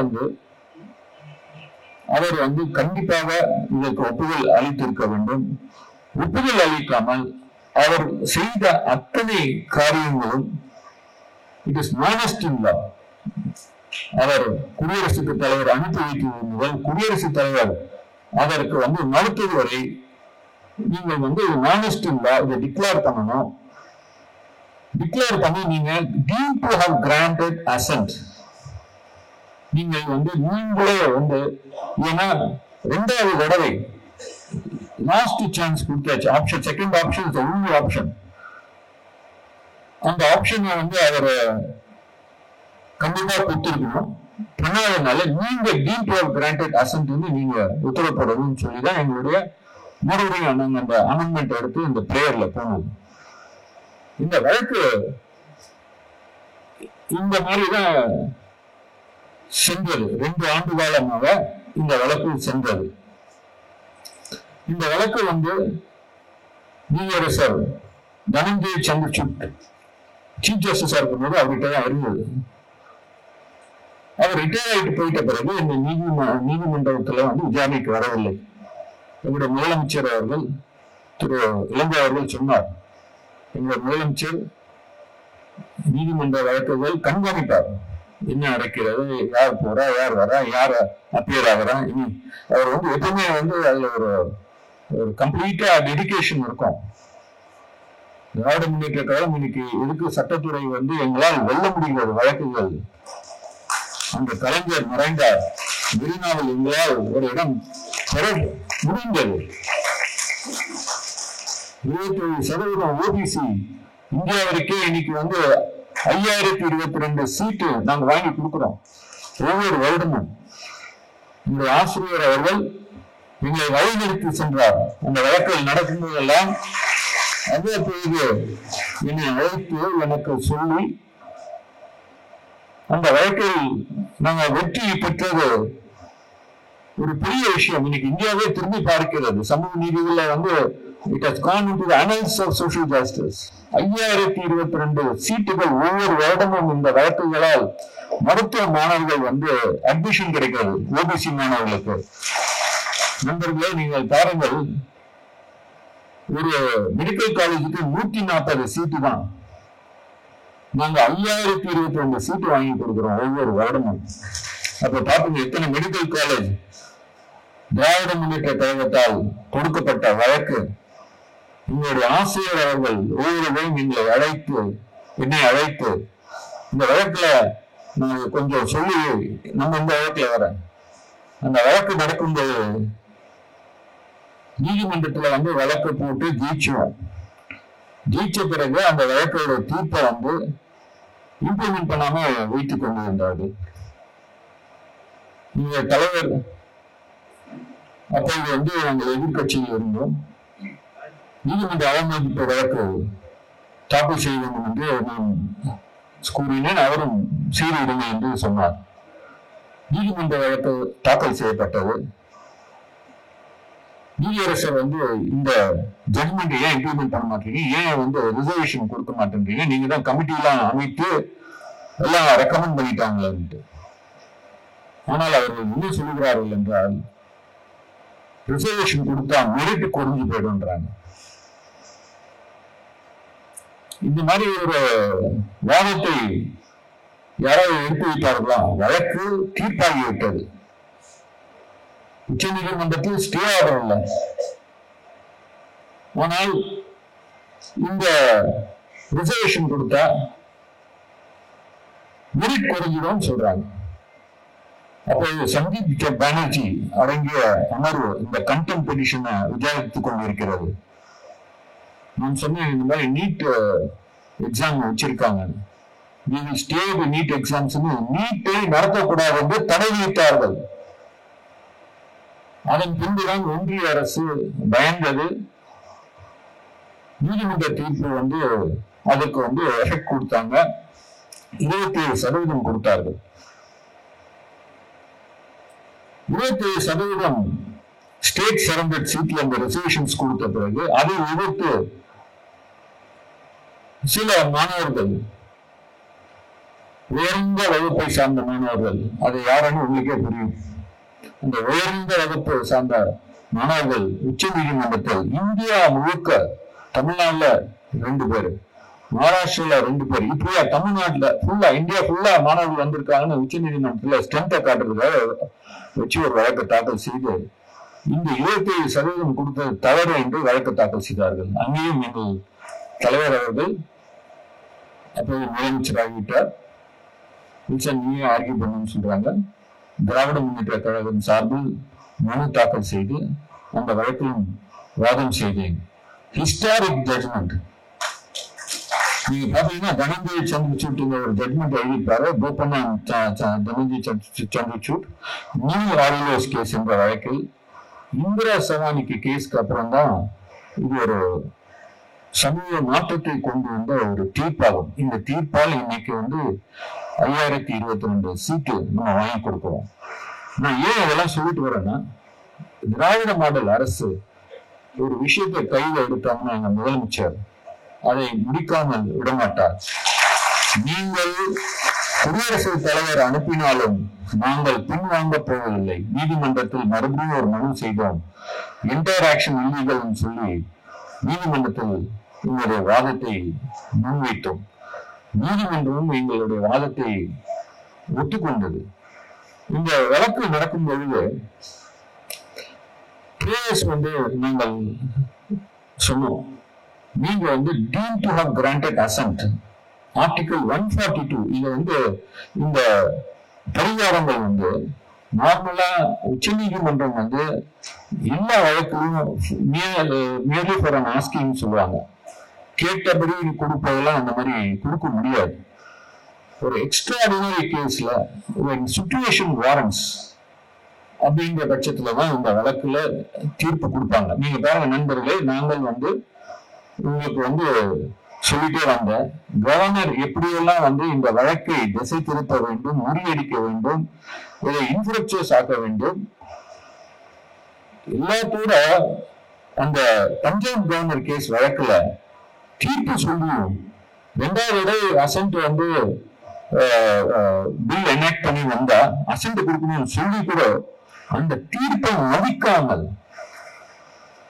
அவர் கண்டிப்பாக இதற்கு ஒப்புதல் அளித்திருக்க வேண்டும். ஒப்புதல் அளிக்காமல் அவர் செய்த அத்தனை காரியங்களும் இட் இஸ் நானஸ்ட் இன் லா. அவர் குடியரசுத் தலைவர் அனுப்பி வைத்தது முதல் குடியரசுத் தலைவர் அதற்கு மறுத்தது வரை நீங்கள் நானஸ்ட் இன் லா இதை டிக்ளேர் பண்ணணும். டிக்ளேர் பண்ணி நீங்க deemed to have granted assent. நீங்கள் நீங்களே ஏன்னா 2வது தடவை லாஸ்ட் சான்ஸ் கொடுத்தாச்சு. Option, second option is only option. அந்த ஆப்ஷனை அவர் கண்டிப்பா கொடுத்திருக்கணும். பண்ணாதனால நீங்க deemed to have granted assent நீங்க உத்தரப்படணும்னு சொல்லிதான் எங்களுடைய மறுபடியும் அந்த அமெண்ட்மெண்ட் எடுத்து இந்த பிரேயர்ல போனோம். இந்த வழக்கு இந்த மாதிரிதான் சென்றது. 2 ஆண்டு காலமாக இந்த வழக்கு சென்றது. இந்த வழக்கு நீதியரசர் தனஞ்சய் சந்திரசூட் சீஃப் ஜஸ்டிஸா இருக்கும்போது அவர்கிட்ட தான் இருந்தது. அவர் ரிட்டையர் ஆகிட்டு போயிட்ட பிறகு இந்த நீதிமன்றத்துல விசாரணைக்கு வரவில்லை. எங்களுடைய முதலமைச்சர் அவர்கள் திரு இளங்கோ அவர்கள் சொன்னார், எங்களுடைய முதலமைச்சர் நீதிமன்ற வழக்குகள் கண்காணிப்பார். என்ன நடக்கிறது, யார் போறா, யார் வரா, யார் அப்பியர் ஆகிறா. இனி அவர் எப்பவுமே அதுல ஒரு கம்ப்ளீட்டா டெடிகேஷன் இருக்கும். திராவிட முன்னேற்ற கழகம் இன்னைக்கு எதுக்கு சட்டத்துறை எங்களால் வெல்ல முடிகிறது வழக்குகள். அந்த கலைஞர் மறைந்தார், மெரினாவில் எங்களால் ஒரு இடம் பெற முடிந்தது. 27% ஓபிசி இந்தியாவிற்கே இன்னைக்கு 5022 சீட்டு நாங்க வாங்கி கொடுக்கிறோம் ஒவ்வொரு வருடமும். இந்த ஆசிரியர் அவர்கள் எங்களை வழிநடத்தி சென்றார். அந்த வழக்கில் நடக்கும்போதெல்லாம் அவ்வப்பொழுது என்னை அழைத்து எனக்கு சொல்லி அந்த வழக்கில் நாங்கள் வெற்றி பெற்றது ஒரு பெரிய விஷயம். இன்னைக்கு இந்தியாவே திரும்பி பார்க்கிறது. சமூக நீதிகளில் it has gone into the annals of social justice. 5022 சீட்டுகள் ஒவ்வொரு வருடமும் இந்த வழக்குகளால் மருத்துவ மாணவர்கள் அட்மிஷன் கிடைக்கிறது. ஓபிசி மாணவர்களுக்கு. நண்பர்களே, நீங்கள் பாருங்கள், ஒரு மெடிக்கல் காலேஜுக்கு 140 சீட்டு தான். நாங்க 5022 சீட்டு வாங்கி கொடுக்கிறோம் ஒவ்வொரு வருடமும். அப்ப பாருங்க, எத்தனை மெடிக்கல் காலேஜ் திராவிட முன்னேற்ற கழகத்தால் கொடுக்கப்பட்ட வழக்கு. எங்களுடைய ஆசிரியர் அவர்கள் ஒவ்வொருவரையும் என்னை அழைத்து இந்த வழக்குல நாங்க கொஞ்சம் சொல்லி நம்ம இந்த வழக்குல வர அந்த வழக்கு நடக்கும்போது நீதிமன்றத்துல வழக்கு போட்டு ஜெயிச்ச பிறகு அந்த வழக்கோட தீர்ப்பை இம்ப்ளிமெண்ட் பண்ணாம வைத்துக் கொண்டிருந்தார்கள். நீங்க தலைவர் அப்போது நாங்கள் எதிர்கட்சியில் இருந்தோம். நீதிமன்ற அவமதிப்பு வழக்கு தாக்கல் செய்ய வேண்டும் என்று நான் கூறினேன். அவரும் செய்திடுங்க என்று சொன்னார். நீதிமன்ற வழக்கு தாக்கல் செய்யப்பட்டது. நீதியரசர் இந்த ஜட்மெண்ட் ஏன் இம்ப்ளிமெண்ட் பண்ண மாட்டீங்க, ஏன் ரிசர்வேஷன் கொடுக்க மாட்டேன்றீங்க, நீங்க தான் கமிட்டி எல்லாம் அமைத்து எல்லாம் ரெக்கமெண்ட் பண்ணிட்டாங்களான்ட்டு. ஆனால் அவர்கள் என்ன சொல்லுகிறார்கள் என்றால், ரிசர்வேஷன் கொடுத்தா மெரிட் குறைஞ்சு போயிடும்ன்றாங்க. இந்த மாதிரி ஒரு வாதத்தை யாராவது எடுத்து வைத்தார்களா? வழக்கு தீர்ப்பாகி விட்டது. உச்ச நீதிமன்றத்தில் ஸ்டே ஆர்டர் இல்லை. ஆனால் இந்த ரிசர்வேஷன் கொடுத்தா மெரிட் குறைஞ்சிடும் சொல்றாங்க. அப்போ சந்தீப் பானர்ஜி அடங்கிய அமர்வு இந்த கண்டெம்ட் பெட்டிஷனை விசாரித்துக் கொண்டிருக்கிறது. நான் சொன்னேன், இந்த மாதிரி நீட் எக்ஸாம் வச்சிருக்காங்க, நீங்கள் ஸ்டேட் நீட் எக்ஸாம்ஸ் நீட்டை நடத்தக்கூடாது என்று தடை விதித்தார்கள். அதன் பின்புதான் ஒன்றிய அரசு பயந்தது. நீதிமன்ற தீர்ப்பு அதுக்கு எஃபெக்ட் கொடுத்தாங்க. 27% கொடுத்தார்கள். 27% ஸ்டேட் சரண்டட் சீட்ல அந்த ரிசர்வேஷன்ஸ் கொடுத்த பிறகு அதை எதிர்த்து சில மாணவர்கள், உயர்ந்த வகுப்பை சார்ந்த மாணவர்கள், அதை யாருன்னு உங்களுக்கே புரியும், அந்த உயர்ந்த வகுப்பை சார்ந்த மாணவர்கள் உச்ச நீதிமன்றத்தில் இந்தியா முழுக்க, தமிழ்நாட்டுல 2 பேர், மகாராஷ்டிரால 2 பேர், இப்படியா தமிழ்நாட்டுல ஃபுல்லா இந்தியா ஃபுல்லா மாணவர்கள் வந்திருக்காங்கன்னு உச்ச நீதிமன்றத்துல ஸ்ட்ரென்த்தை காட்டுறதுக்காக வச்சு ஒரு வழக்கை தாக்கல் செய்து இந்த 27% கொடுத்தது தவறு என்று வழக்கு தாக்கல் செய்தார்கள். அங்கேயும் எங்கள் தலைவர் அவர்கள் அப்போது முதலமைச்சராகிவிட்டார். நீ ஆர்கியூ பண்ணு சொல்றாங்க. திராவிட முன்னேற்ற கழகம் சார்பில் மனு தாக்கல் செய்து அந்த வழக்கிலும் வாதம் செய்தேன். Historic judgment. நீங்க பாத்தீங்கன்னா தனஞ்சய சந்திரசூட் ஒரு ஜட்மெண்ட் எழுதியிருப்பாரு. Bopanna Dhananjaya Chandrachud new ordinance case என்ற வழக்கில் இந்திரா சவானிக்கு கேஸ்க்கு அப்புறம் தான் இது ஒரு சமூக மாற்றத்தை கொண்டு வந்த ஒரு தீர்ப்பாகும். இந்த தீர்ப்பால் இன்னைக்கு 5022 சீட்டு நம்ம வாங்கி கொடுக்கிறோம். நான் ஏன் இதெல்லாம் சொல்லிட்டு வரேன்னா, திராவிட மாடல் அரசு ஒரு விஷயத்தை கையில எடுத்தாங்கன்னா எங்க முதலமைச்சர் அதை முடிக்காமல் விடமாட்டார். நீங்கள் குடியரசுத் தலைவர் அனுப்பினாலும் நாங்கள் பின்வாங்க போவதில்லை. நீதிமன்றத்தில் மறுபடியும் ஒரு மனு செய்தோம், என்டையர் ஆக்ஷன் இல்லீகல் சொல்லி நீதிமன்றத்தில் எங்களுடைய வாதத்தை முன்வைத்தோம். நீதிமன்றமும் எங்களுடைய வாதத்தை ஒத்துக்கொண்டது. இந்த வழக்கு நடக்கும் பொழுது நாங்கள் சொன்னோம், நீங்க deemed to have granted assent article 142 இது இந்த பரிகாரங்கள் நார்மலா உச்ச நீதிமன்றம் எல்லா வழக்கிலும் merely for an asking சொல்லுவாங்க. கேட்டபடி கொடுப்பதெல்லாம் அந்த மாதிரி கொடுக்க முடியாது. ஒரு எக்ஸ்ட்ராடினரி கேஸ்ல சிச்சுவேஷன் வாரண்ட்ஸ் அப்படிங்கிற பட்சத்துலதான் இந்த வழக்குல தீர்ப்பு கொடுப்பாங்க. நீங்க பாருங்க நண்பர்களே, நாங்கள் உங்களுக்கு சொல்லிட்டே வந்த கவர்னர் எப்படியெல்லாம் இந்த வழக்கை திசை திருப்ப வேண்டும், முறியடிக்க வேண்டும், இதை இன்ஃபுளுன்சஸ் ஆக்க வேண்டும். எல்லாத்தோட அந்த பஞ்சாப் கவர்னர் கேஸ் வழக்குல தீர்ப்பு சொல்லியும் 2வது அசென்ட் பில் எனாக்ட் பண்ணி வந்தா அசென்ட் கொடுக்கணும்னு சொல்லி கூட அந்த தீர்ப்பை மதிக்காமல்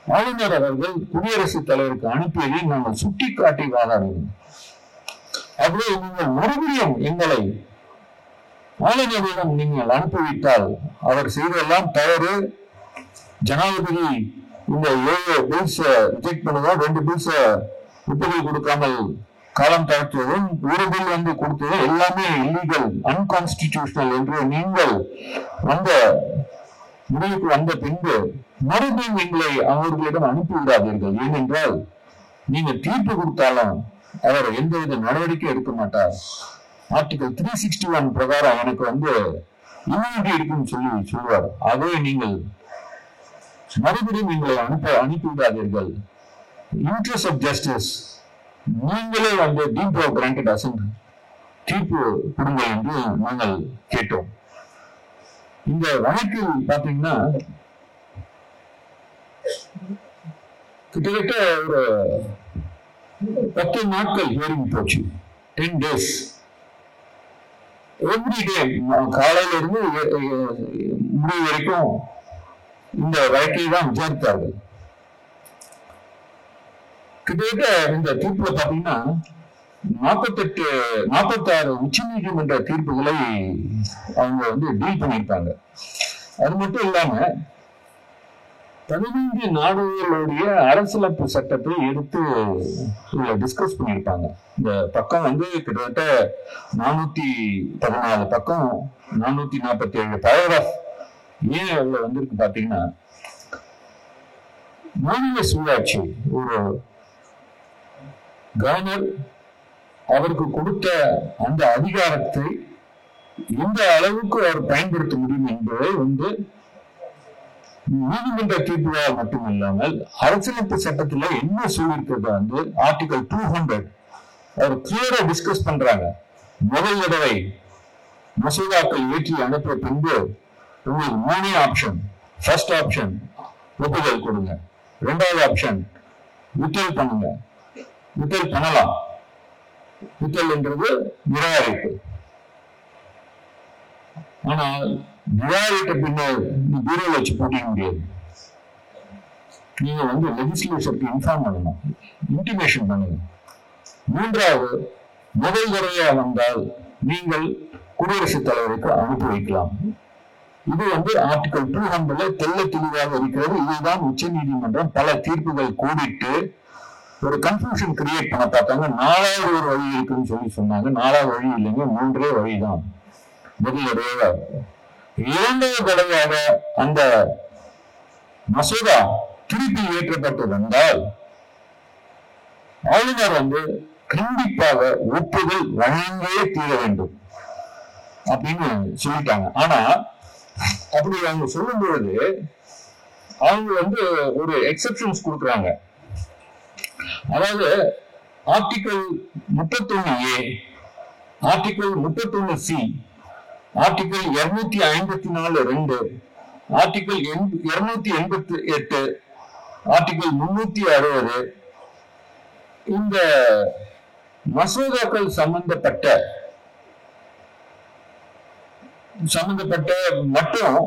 ஆளுநர் அவர்கள் குடியரசுத் தலைவருக்கு அனுப்பியதை நாங்கள் சுட்டி காட்டி வாதாடுகிறோம். அப்படியே நீங்கள் மறுபடியும் எங்களை ஆளுநரிடம் நீங்கள் அனுப்பிவிட்டால் அவர் செய்தெல்லாம் தவறு, ஜனாதிபதி இந்த 7 பில்ஸ் ரிஜெக்ட் பண்ணுவோம், 2 பில்ஸ் ஒப்புதல் கொடுக்காமல் காலம் தாழ்த்துவதும், 1 பில் கொடுத்ததும் எல்லாமே இல்லீகல், அன்கான்ஸ்டிடியூஷனல் என்று நீங்கள் முடிவுக்கு வந்த பின்பு மறுபடியும் எங்களை அவர்களிடம் அனுப்பிவிடாதீர்கள். ஏனென்றால் நீங்க தீர்ப்பு கொடுத்தாலும் அவர் எந்தவித நடவடிக்கை எடுக்க மாட்டார். ஆர்டிகல் 361 பிரகாரம் எனக்கு இம்யூனிட்டி இருக்குன்னு சொல்லுவார். ஆகவே நீங்கள் மறுபடியும் எங்களை அனுப்பிவிடாதீர்கள். இன்ட்ரெஸ்ட் ஆஃப் ஜஸ்டிஸ், நீங்களே டீப் கிராண்டட் அசென்ட் தீர்ப்பு கொடுங்க என்று நாங்கள் கேட்டோம். இந்த வழக்கில் பாத்தீங்கன்னா கிட்டத்தட்ட ஒரு 10 நாட்கள் ஹியரிங் போச்சு. 10 days. எவ்ரிடே காலையில இருந்து முடிவு வரைக்கும் இந்த வழக்கை தான் விசாரித்தார்கள். கிட்டத்தட்ட இந்த தீர்ப்புல பாத்தீங்கன்னா 46 உச்ச நீதிமன்ற தீர்ப்புகளை அவங்க டீல் பண்ணியிருக்காங்க. அது மட்டும் இல்லாம 15 நாடுகளுடைய அரசியலமைப்பு சட்டத்தை எடுத்து டிஸ்கஸ் பண்ணியிருக்காங்க. இந்த பக்கம் கிட்டத்தட்ட 414 பக்கம், 447 பேராகிராஃப். ஏன் அதுல இருக்கு பாத்தீங்கன்னா, மாநில சுயாட்சி, ஒரு கவர்னர் அவருக்கு கொடுத்த அந்த அதிகாரத்தை எந்த அளவுக்கு அவர் பயன்படுத்த முடியும் என்பதை நீதிமன்ற தீர்ப்புகளால் மட்டுமில்லாமல் அரசியலமைப்பு சட்டத்துல என்ன சொல்லியிருக்கிறது ஆர்டிகல் 200 அவர் கிளியரா டிஸ்கஸ் பண்றாங்க. முதல் தடவை மசோதாக்கள் ஏற்றி அனுப்பிய பின்பு உங்களுக்கு 3 ஆப்ஷன். ஃபர்ஸ்ட் ஆப்ஷன் ஒப்புதல் கொடுங்க, 2வது ஆப்ஷன் வித்தல் பண்ணுங்க, வித்தல் பண்ணலாம். வித்தல் என்றது நிராகரிப்பு. ஆனால் நிராகரித்த பின்னர் பீரோல வச்சு போட்டிக்க முடியாது. நீங்க லெஜிஸ்லேச்சருக்கு இன்ஃபார்ம் பண்ணணும், இன்டிமேஷன் பண்ணுங்க. 3வது, முதல் தடவையா வந்தால் நீங்கள் குடியரசுத் தலைவருக்கு அனுப்பி வைக்கலாம். இது ஆர்டிகல் 200 தெல்ல தெளிவாக இருக்கிறது. இதுதான் உச்ச நீதிமன்றம் பல தீர்ப்புகள் கூடிட்டு ஒரு கன்ஃபியூஷன் கிரியேட் பண்ண பார்த்தாங்க. 4வது ஒரு வழி இருக்குன்னு சொன்னாங்க. 4வது வழி இல்லைங்க, 3 வழிதான். முதல் தடவையாக. 2வது தடவையாக அந்த மசோதா திருப்பி ஏற்றப்பட்டு வந்தால் ஆளுநர் கண்டிப்பாக ஒப்புதல் வழங்கியே தீர வேண்டும் அப்படின்னு சொல்லிட்டாங்க. ஆனா அப்படி அவங்க சொல்லும் பொழுது அவங்க ஒரு எக்ஸெப்ஷன்ஸ் கொடுக்குறாங்க. அதாவது article 31A, article 31C, article 254(2), article 288, article 360 இந்த மசோதாக்கள் சம்பந்தப்பட்ட மட்டும்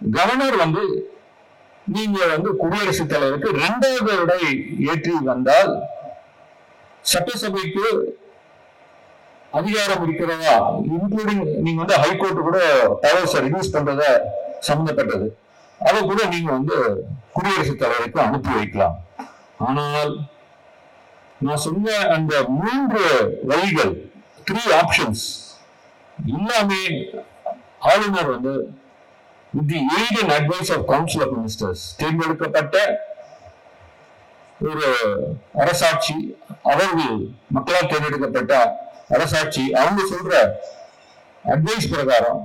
கவர்னர் நீங்க குடியரசுத் தலைவருக்கு 2வது தடவை ஏற்றி வந்தால் சட்டசபைக்கு அதிகாரம் இருக்கிறதா, இன்க்ளூடிங் நீங்க ஹைகோர்ட் கூட பவர்ஸ் ரிடியூஸ் பண்றத சம்பந்தப்பட்டது, அதை கூட நீங்க குடியரசுத் தலைவருக்கு அனுப்பி வைக்கலாம். ஆனால் நான் சொன்ன அந்த 3 வழிகள், 3 ஆப்ஷன்ஸ் எல்லாமே ஆளுநர் with the aid and advice of Council of Ministers தேர்ந்தெடுக்கப்பட்ட ஒரு அரசாட்சி, அவர்கள் மக்களால் தேர்ந்தெடுக்கப்பட்ட அரசாட்சி, அவங்க சொல்ற அட்வைஸ் பிரகாரம்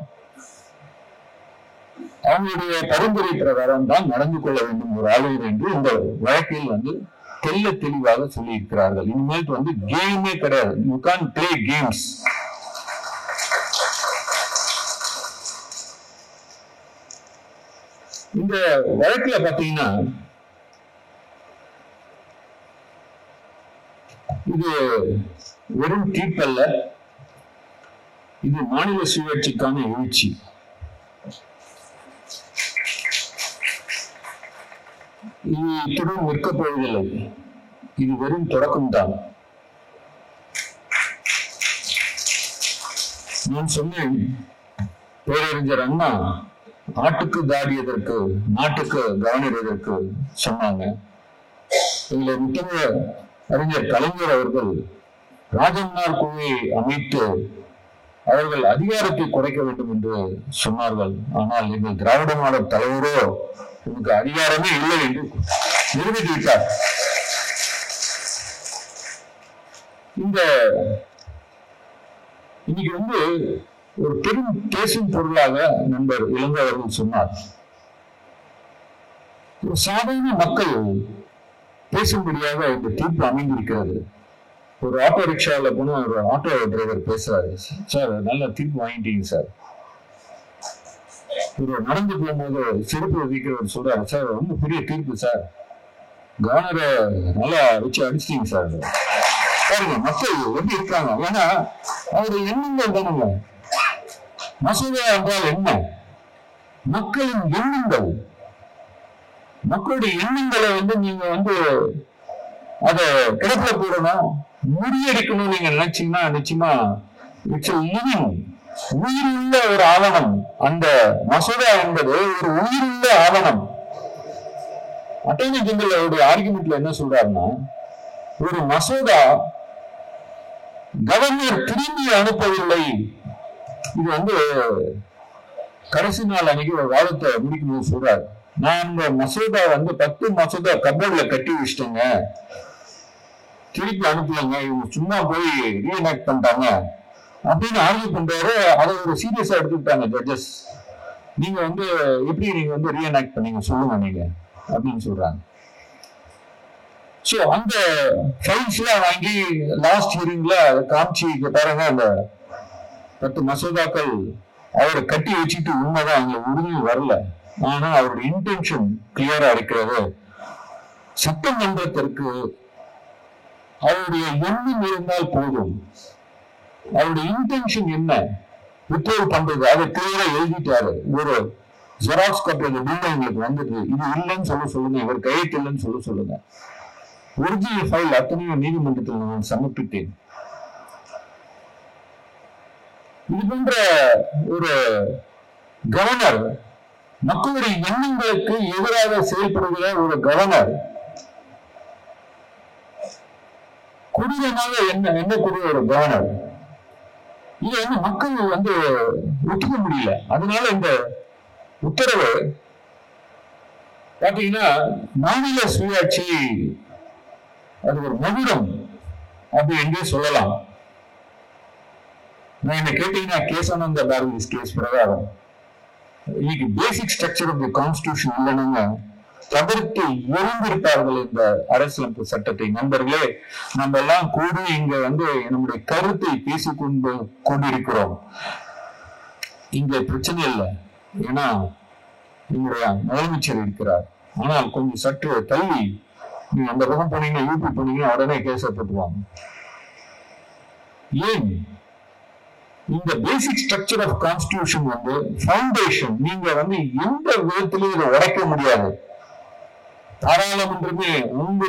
அவங்களுடைய பரிந்துரை பிரகாரம் தான் நடந்து கொள்ள வேண்டும் ஒரு ஆளுநர் என்று இந்த வழக்கில் தெல்ல தெளிவாக சொல்லி இருக்கிறார்கள். இனிமேல் கேமே கிடையாது. You can play games. இந்த வழக்குல பாத்தீங்கன்னா இது வெறும் தீர்ப்பல்ல, இது மாநில சுயாட்சிக்கான எழுச்சி. இது இத்துடன் நிற்கப் போவதில்லை. இது வெறும் தொடக்கம்தான். நான் சொன்னேன், பேரறிஞர் அண்ணா ஆட்டுக்கு தாடியதற்கு நாட்டுக்கு கவர்னர் எதற்கு சொன்னாங்க. இதுல முக்கிய அறிஞர் கலைஞர் அவர்கள் ராஜன்னார் குழுவை அமைத்து அவர்கள் அதிகாரத்தை குறைக்க வேண்டும் என்று சொன்னார்கள். ஆனால் எங்கள் திராவிட மாடல் தலைவரோ உனக்கு அதிகாரமே இல்லை என்று நிரூபித்து விட்டார். இந்த இன்னைக்கு ஒரு பெரும் பேசும் பொருளாக நண்பர் இளங்கோ அவர்கள் சொன்னார். ஒரு சாதாரண மக்கள் பேசும்படியாக இந்த தீர்ப்பு அமைந்திருக்கிறது. ஒரு ஆட்டோ ரிக்ஷாவில் போன ஒரு ஆட்டோ டிரைவர் பேசுறாரு, சார் நல்ல தீர்ப்பு வாங்கிட்டீங்க சார். ஒரு நடந்து போகும்போது செருப்பு வைக்கிறவர் சொல்றாரு, சார் ரொம்ப பெரிய தீர்ப்பு சார், கவர்னரை நல்லா வச்சு அடிச்சிட்டீங்க சார். பாருங்க மக்கள் எப்படி இருக்காங்க. ஏன்னா அவருடைய எண்ணங்கள் தானுங்க. மசோதா என்றால் என்ன? மக்களின் எண்ணங்கள். மக்களுடைய எண்ணங்களை நீங்க அதை கிடப்பில போடணும், முறியடிக்கணும் நீங்க நினைச்சீங்கன்னா நிச்சயமா இட்ஸ் லிவிங், உயிருள்ள ஒரு ஆவணம். அந்த மசோதா என்பது ஒரு உயிருள்ள ஆவணம். அட்டர்னி ஜெனரல் அவருடைய ஆர்குமெண்ட்ல என்ன சொல்றாருன்னா, ஒரு மசோதா கவர்னர் திரும்பி அனுப்பவில்லை. இது கடைசி நாள் அன்னைக்கு ஒரு வாதத்தை முடிக்கும்போது சொல்றாரு, நான் இந்த மசோதா 10 மசோதா கபோர்ட்ல கட்டி வச்சிட்டேங்க, திருப்பி அனுப்பலைங்க, இவங்க சும்மா போய் ரீஎனாக்ட் பண்ணிட்டாங்க அப்படின்னு ஆர்கியூ பண்றாரு. அதை ஒரு சீரியஸா எடுத்துக்கிட்டாங்க ஜட்ஜஸ். நீங்க எப்படி நீங்க ரீஎனாக்ட் பண்ணீங்க சொல்லுங்க நீங்க அப்படின்னு சொல்றாங்க. சோ அந்த ஃபைல்ஸ் எல்லாம் வாங்கி லாஸ்ட் ஹியரிங்ல காமிச்சு பாருங்க, அந்த 10 மசோதாக்கள் அவரை கட்டி வச்சுட்டு உண்மைதான் அங்க உறுதி வரல. ஆனா அவருடைய இன்டென்ஷன் கிளியரா இருக்கிறது. சட்டமன்றத்திற்கு அவருடைய எண்ணம் இருந்தால் போதும். அவருடைய இன்டென்ஷன் என்ன வித்ஹோல்ட் பண்றது அதை கிளியரா எழுதிட்டாரு. ஒரு ஜெராக்ஸ் கட்டுறது பில்ல எங்களுக்கு வந்தது, இது இல்லைன்னு சொல்லுங்க, இவர் கையெழுத்து இல்லைன்னு சொல்லுங்க. ஒரிஜினல் ஃபைல் அத்தனையும் நீதிமன்றத்தில் நான் சமர்ப்பித்தேன். இது போன்ற ஒரு கவர்னர், மக்களுடைய எண்ணங்களுக்கு எதிராக செயல்படுகிற ஒரு கவர்னர், கொடூரமாக எண்ணக்கூடிய ஒரு கவர்னர், இது மக்கள் ஒத்துக்க முடியல. அதனால இந்த உத்தரவு பாத்தீங்கன்னா மாநில சுயாட்சி அது ஒரு மகுடம் அப்படி என்றே சொல்லலாம். நான் என்ன கேட்டீங்கன்னா கேசானந்த பாரதிஸ் கேஸ் பிரகாரம் இன்னைக்கு basic structure of the constitution இல்லைன்னு தவிர்த்து எழுந்திருப்பார்கள் இந்த அரசியலமைப்பு சட்டத்தை. நண்பர்களே, நம்ம எல்லாம் கூடி இங்க நம்முடைய கருத்தை பேசிக்கொண்டு கொண்டிருக்கிறோம். இங்க பிரச்சனை இல்லை, ஏன்னா எங்களுடைய முதலமைச்சர் இருக்கிறார். ஆனால் கொஞ்சம் சற்று தள்ளி நீங்க அந்த பக்கம் போனீங்கன்னா, யூபி போனீங்கன்னா உடனே கேஸ போட்டுவாங்க. ஏன்? இந்த basic structure of constitution foundation. நீங்க எந்த விதத்திலையும் இதை உடைக்க முடியாது. பாராளுமன்றமே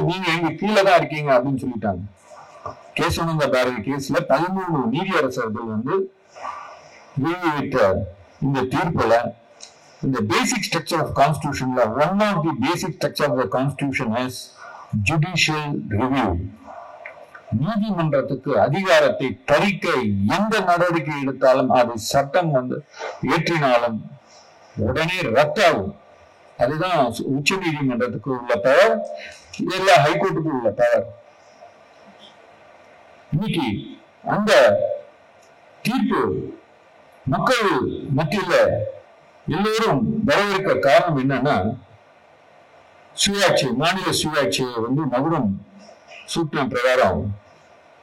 நீங்க எங்க கீழே தான் இருக்கீங்க அப்படின்னு சொல்லிட்டாங்க. கேசானந்த பாரதி கேஸ்ல 13 நீதியரசர்கள் வெளியிட்ட இந்த தீர்ப்புல இந்த பேசிக் ஸ்ட்ரக்சர் ஆஃப் கான்ஸ்டிடியூஷன்ல one of the basic structure of the constitution is judicial review. நீதிமன்றத்துக்கு அதிகாரத்தை பறிக்க எந்த நடவடிக்கை எடுத்தாலும், அது சட்டம் ஏற்றினாலும் உடனே ரத்தாகும். அதுதான் உச்ச நீதிமன்றத்துக்கு உள்ள பவர், எல்லா ஹைகோர்ட்டுக்கு உள்ள பவர். இன்னைக்கு அந்த தீர்ப்பு மக்கள் மத்தியில எல்லோரும் வரவேற்க காரணம் என்னன்னா, சுயாட்சி, மாநில சுயாட்சியை மகுடம் சூட்டின பிரகாரம்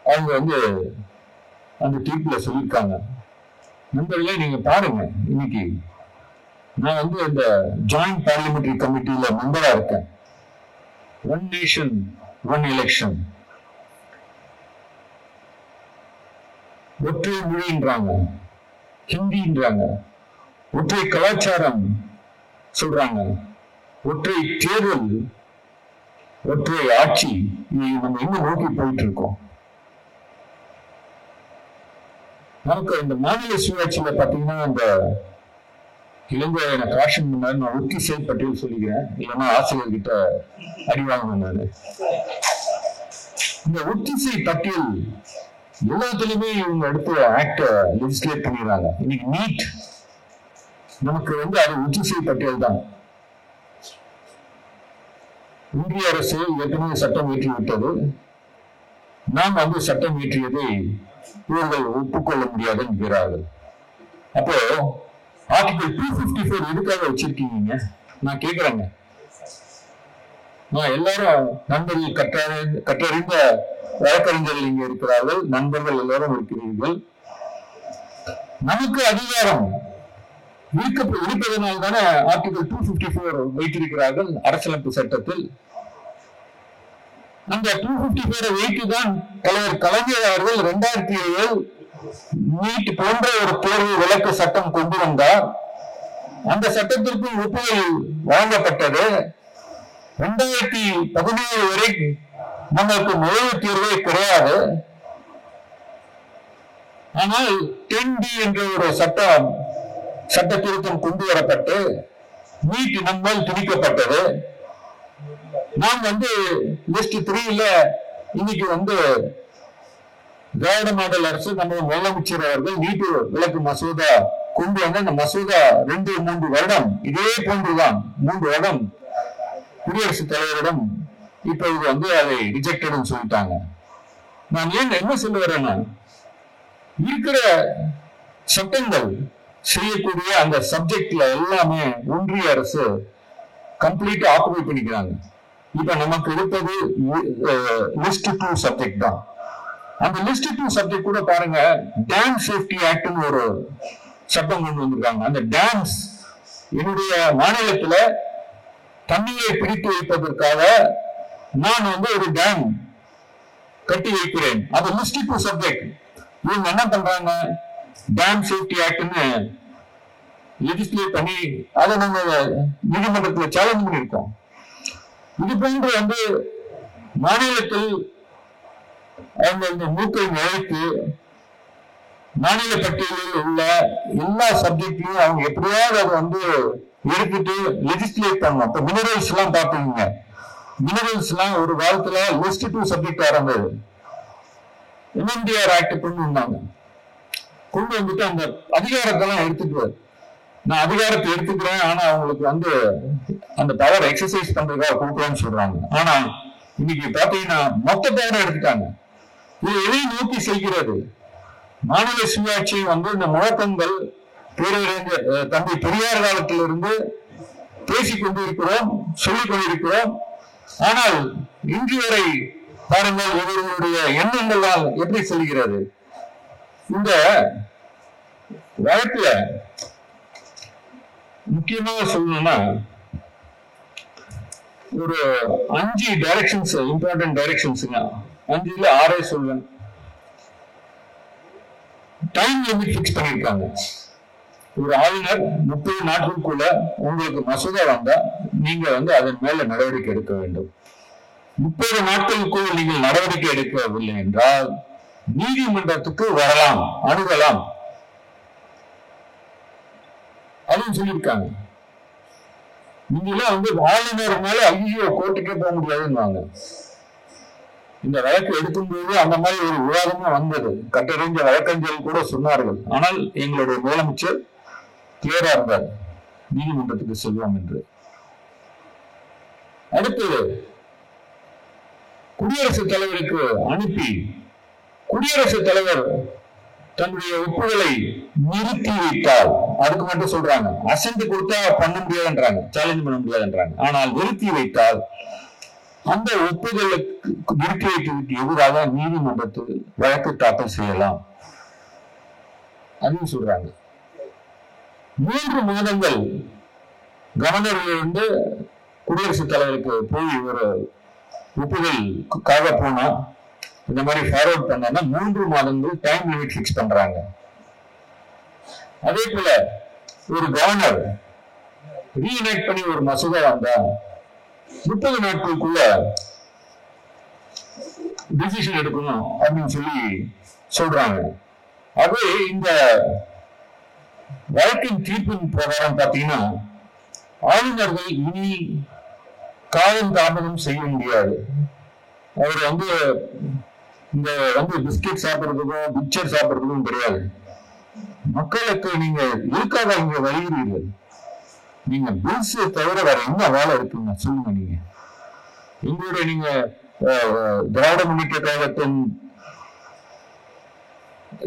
அவங்க அந்த தீர்ப்புல சொல்லியிருக்காங்க. நண்பர்களே, நீங்க பாருங்க, இன்னைக்கு நான் இந்த ஜாயிண்ட் பார்லிமெண்டரி கமிட்டியில மெம்பரா இருக்கேன். ஒன் நேஷன் ஒன் எலெக்ஷன், ஒற்றை மொழின்றாங்க, ஹிந்தின்றாங்க, ஒற்றை கலாச்சாரம் சொல்றாங்க, ஒற்றை தேர்தல், ஒற்றை ஆட்சி. நம்ம எங்க நோக்கி போயிட்டு இருக்கோம்? நமக்கு இந்த மாநில சுயாட்சியில பாத்தீங்கன்னா, இந்த இலங்கை எனக்கு காஷன் பண்ணாரு. நான் ஒத்திசை பட்டியல் சொல்லிக்கிறேன், இல்லைன்னா ஆசிரியர்கிட்ட அடி வாங்கணும். நான் இந்த ஒத்திசை பட்டியல் எல்லாத்துலயுமே இவங்க எடுத்து ஆக்ட லெஜிஸ்லேட் பண்ணிடுறாங்க. இன்னைக்கு நீட் நமக்கு அது ஒத்திசை பட்டியல் தான். இந்திய அரசு ஏற்கனவே சட்டம் இயற்றி விட்டது. நாம் சட்டம் இயற்றியதை இவர்கள் ஒப்புக்கொள்ள முடியாது என்கிறார்கள். அப்போ ஆர்டிகல் 254 எதுக்காக வச்சிருக்கீங்க? நான் கேட்கிறேங்க. எல்லாரும் நண்பர்கள், கற்றறிந்த வழக்கறிஞர்கள் இங்க இருக்கிறார்கள், நண்பர்கள் எல்லாரும் இருக்கிறீர்கள். நமக்கு அதிகாரம் இருப்பதனால் தானே ஆர்டிகல் 254 வைத்திருக்கிறார்கள் அரசியலமைப்பு சட்டத்தில். அந்த 254 வைத்துதான் தலைவர் கலைஞர் அவர்கள் 2007 நீட் போன்ற ஒரு தேர்வு விலக்கு சட்டம் கொண்டு வந்தார். அந்த சட்டத்திற்கு ஒப்புதல் வழங்கப்பட்டது. 2017 வரை நமக்கு நுழைவுத் தேர்வே கிடையாது. ஆனால் 10D என்ற ஒரு சட்ட திருத்தம் கொண்டு வரப்பட்டு நீட் நம்மால் திணிக்கப்பட்டது. நாம் லிஸ்ட் 3ல இன்னைக்கு திராவிட மாடல் அரசு, நம்ம முதலமைச்சர் அவர்கள் நீட் விலக்கு மசோதா கொண்டு அந்த மசோதா 2-3 வருடம் இதே போன்றுதான் 3 வருடம் குடியரசுத் தலைவரிடம் இப்பொழுது அதை ரிஜெக்டட் சொல்லிட்டாங்க. நான் என்ன சொல்ல வரேன்னா, இருக்கிற சட்டங்கள் செய்யக்கூடிய அந்த சப்ஜெக்ட்ல எல்லாமே ஒன்றிய அரசு கம்ப்ளீட்டா ஆக்குபை பண்ணிக்கிறாங்க. இப்ப நமக்கு இருப்பது லிஸ்ட் 2 சப்ஜெக்ட் தான். அந்த லிஸ்ட் 2 சப்ஜெக்ட் கூட பாருங்க, டேம் சேஃப்டி ஆக்ட்னு ஒரு சட்டம் கொண்டு வந்திருக்காங்க. அந்த டேம்ஸ், என்னுடைய மாநிலத்துல தண்ணீரை பிடித்து வைப்பதற்காக நான் ஒரு டேம் கட்டி வைக்கிறேன். அது லிஸ்ட் 2 சப்ஜெக்ட். இவங்க என்ன பண்றாங்க, டேம் சேஃப்டி ஆக்ட்னு லெஜிஸ்லேட் பண்ணி அதை நாங்க நீதிமன்றத்தில் சேலஞ்ச் பண்ணியிருக்கோம். இது போன்று மாநிலத்தில் அவங்க மூக்கை நுழைத்து மாநில பட்டியலில் உள்ள எல்லா சப்ஜெக்டையும் அவங்க எப்படியாவது அதை எடுத்துட்டு லெஜிஸ்லேட் பண்ணணும். இப்ப மினரல்ஸ் எல்லாம் பாத்தீங்க, மினரல்ஸ் எல்லாம் ஒரு காலத்துல லிஸ்ட் 2 சப்ஜெக்ட் இருந்தது. MMDR ஆக்ட் கொண்டு வந்தாங்க. கொண்டு வந்துட்டு அந்த அதிகாரத்தெல்லாம் எடுத்துட்டு, நான் அதிகாரத்தை எடுத்துக்கிறேன், ஆனா அவங்களுக்கு அந்த பவர் எக்ஸசைஸ் பண்றதுக்காக கொடுக்கலாம்னு சொல்றாங்க. ஆனா இன்னைக்கு பாத்தீங்கன்னா மொத்த பவரை எடுத்துட்டாங்க. இது எதை நோக்கி செய்கிறது? மாநில சுயாட்சி இந்த முழக்கங்கள் தந்தை பெரியார் காலத்திலிருந்து பேசிக் கொண்டிருக்கிறோம், சொல்லிக் கொண்டிருக்கிறோம். ஆனால் இன்று வரை பாருங்கள், இவர்களுடைய எண்ணங்களால் எப்படி செல்கிறது. இந்த வழக்குல முக்கியமாக சொல்லணும்னா, ஒரு 5 டைரக்ஷன்ஸ், இம்பார்ட்டன்ட் டைரக்ஷன்ஸ்ங்க. 5ல 6 சொல்லுவேன். டைம் லிமிட் பிக்ஸ் பண்ணிருக்காங்க. ஒரு ஆளுநர் 30 நாட்களுக்குள்ள உங்களுக்கு மசோதா வந்தா நீங்க அதன் மேல நடவடிக்கை எடுக்க வேண்டும். 30 நாட்களுக்குள் நீங்கள் நடவடிக்கை எடுக்கவில்லை என்றால் நீதிமன்றத்துக்கு வரலாம், அணுகலாம். அதுவும் சொல்லியிருக்காங்க. நீங்களாம் ஆளுநர் மேல ஐயோ கோர்ட்டுக்கே போக முடியாதுன்னு இந்த வழக்கு எடுக்கும்போது அந்த மாதிரி ஒரு விவாதமும் வந்தது. கட்டறிஞ்ச வழக்கறிஞர்கள் கூட சொன்னார்கள். ஆனால் எங்களுடைய முதலமைச்சர் கிளியரா இருந்தார், நீதிமன்றத்துக்கு செல்வோம் என்று. அடுத்தது குடியரசுத் தலைவருக்கு அனுப்பி குடியரசுத் தலைவர் தன்னுடைய ஒப்புதலை நிறுத்தி வைத்தால் அதுக்கு மட்டும் சொல்றாங்க. அசென்ட் கொடுத்தா பண்ண முடியாதுன்றாங்க, சேலஞ்ச் பண்ண முடியாதுன்றாங்க. ஆனால் நிறுத்தி வைத்தால் அந்த ஒப்புதலுக்கு நிறுத்தி வைத்ததுக்கு எதிராக நீதிமன்றத்தில் வழக்கு தாக்கல் செய்யலாம் அப்படின்னு சொல்றாங்க. 3 மாதங்கள் கவர்னரிலிருந்து குடியரசுத் தலைவருக்கு போய் ஒரு ஒப்புதலுக்காக போனா இந்த மாதிரி ஃபார்வர்ட் பண்ணா 3 மாதங்கள் டைம் லிமிட் பிக்ஸ் பண்றாங்க. அதே போல ஒரு கவர்னர் ரீஎனக்ட் பண்ணி ஒரு மசோதா வந்தா 30 நாட்களுக்குள்ள டிசிஷன் எடுக்கணும் அப்படின்னு சொல்லி சொல்றாங்க. அது இந்த வழக்கின் தீர்ப்பின் பிரகாரம் பாத்தீங்கன்னா ஆளுநர்கள் இனி காலம் தாமதம் செய்ய முடியாது. அவர் இந்த பிஸ்கெட் சாப்பிடுறதுக்கும் பிக்சர் சாப்பிடுறதுக்கும் கிடையாது. மக்களுக்கு நீங்க எதுக்காக இங்க வருகிறீர்கள்? நீங்க பில்ஸ் தவிர வேற என்ன வேலை இருக்குங்க சொல்லுங்க. எங்களுடைய நீங்க திராவிட முன்னேற்ற கழகத்தின்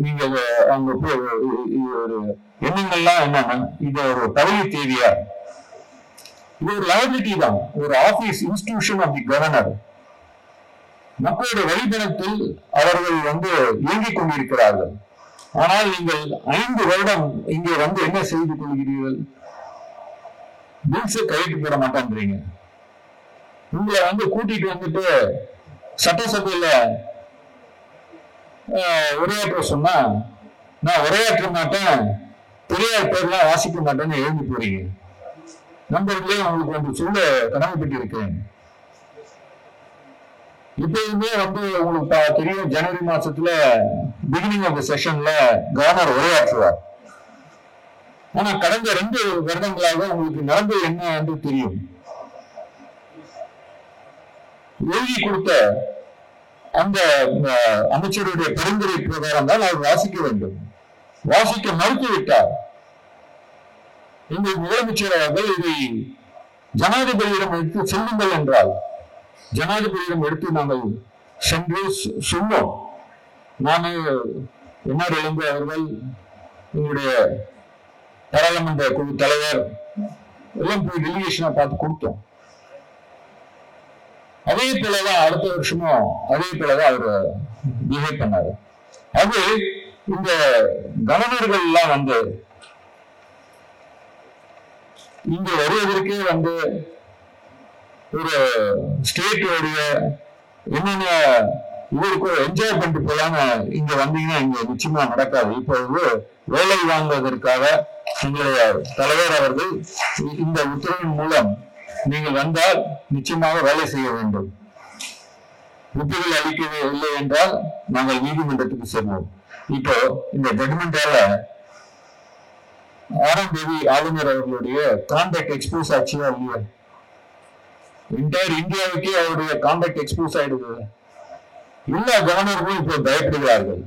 நீங்க அங்க ஒரு எண்ணங்கள்லாம் என்னன்னா இது ஒரு பதவி தேவையா? இது ஒரு லைபிலிட்டி தான். ஒரு office institution of the governor. மக்களுடைய வழிபணத்தில் அவர்கள் இயங்கிக் கொண்டிருக்கிறார்கள். ஆனால் நீங்கள் 5 வருடம் இங்கே என்ன செய்து கொள்கிறீர்கள்? பில்ஸை கையெழுத்து போட மாட்டேன்றீங்க. உங்களை கூட்டிட்டு வந்துட்டு சட்டசபையில உரையாற்ற சொன்னா நான் உரையாற்ற மாட்டேன், பெரியார் பேர்லாம் வாசிக்க மாட்டேன்னு எழுதி போறீங்க. நண்பர்களே, உங்களுக்கு சொல்ல கடமைப்பட்டு இருக்கிறேன். இப்பயுமே உங்களுக்கு தெரியும், ஜனவரி மாசத்துல பிகினிங் ஆஃப் தி செஷன்ல கவர்னர் உரையாற்றுவார். ஆனா கடந்த 2 வருடங்களாக உங்களுக்கு நடந்தது என்ன என்று தெரியும். எழுதி கொடுத்த அந்த அமைச்சருடைய பரிந்துரை பிரகாரம் தான் அவர் வாசிக்க வேண்டும். வாசிக்க மறுத்துவிட்டார். எங்கள் முதலமைச்சர் அவர்கள் இதை ஜனாதிபதியிடம் எடுத்து செல்லுங்கள் என்றால் ஜனாதிபதியிடம் எடுத்து நாங்கள் சென்று சொன்னோம். நான் என்ஆர் இளங்கோ அவர்கள், எங்களுடைய பாராளுமன்ற குழு தலைவர் எல்லாம் போய் டெலிகேஷனை பார்த்து கொடுத்தோம். அதே போலதான் அடுத்த வருஷமும் அதே போலதான் அவர் பிஹேவ் பண்ணாரு. அது இந்த கவர்னர்கள் எல்லாம் இங்க வருவதற்கே ஒரு ஸ்டேட்டோடைய என்னென்ன இவருக்கு என்ஜாய் பண்ணிட்டு போலான்னு இங்க வந்தீங்கன்னா இங்க நிச்சயமா நடக்காது. இப்போ வேலை வாங்குவதற்காக எங்களுடைய தலைவர் அவர்கள் இந்த உத்தரவின் மூலம் நீங்கள் வந்தால் நிச்சயமாக வேலை செய்ய வேண்டும். ஒப்புதல் அளிக்கவே இல்லை என்றால் நாங்கள் நீதிமன்றத்துக்கு செல்வோம். இப்போ இந்த ஜட்மெண்டால 6ஆம் தேதி ஆளுநர் அவர்களுடைய கான்டாக்ட் எக்ஸ்போஸ் ஆச்சுயா இல்லையா? என்டையர் இந்தியாவுக்கே அவருடைய கான்டாக்ட் எக்ஸ்போஸ் ஆயிடுது. எல்லா கவர்னர்களும் இப்போ பயப்படுகிறார்கள்.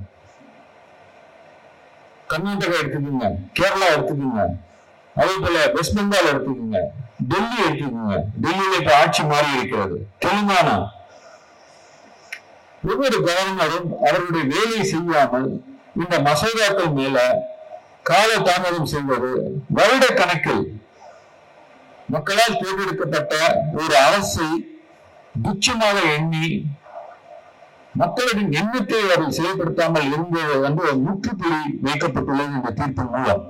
கர்நாடகா எடுத்துக்கோங்க, கேரளா எடுத்துக்கோங்க, அதே போல வெஸ்ட் பெங்கால் எடுத்துக்கோங்க, டெல்லி எடுத்துக்கோங்க. டெல்லியில இப்ப ஆட்சி மாறி இருக்கிறது. தெலுங்கானா. ஒவ்வொரு கவர்னரும் அவர்களுடைய வேலையை செய்யாமல் இந்த மசோதாக்கள் மேல கால தாமதம் செய்வது வருட கணக்கில் மக்களால் தேர்ந்தெடுக்கப்பட்ட ஒரு அரசை துச்சமாக எண்ணி மக்களின் எண்ணத்தை அவர்கள் செயல்படுத்தாமல் இருந்தது முற்றுப்புள்ளி வைக்கப்பட்டுள்ளது இந்த தீர்ப்பின் மூலம்.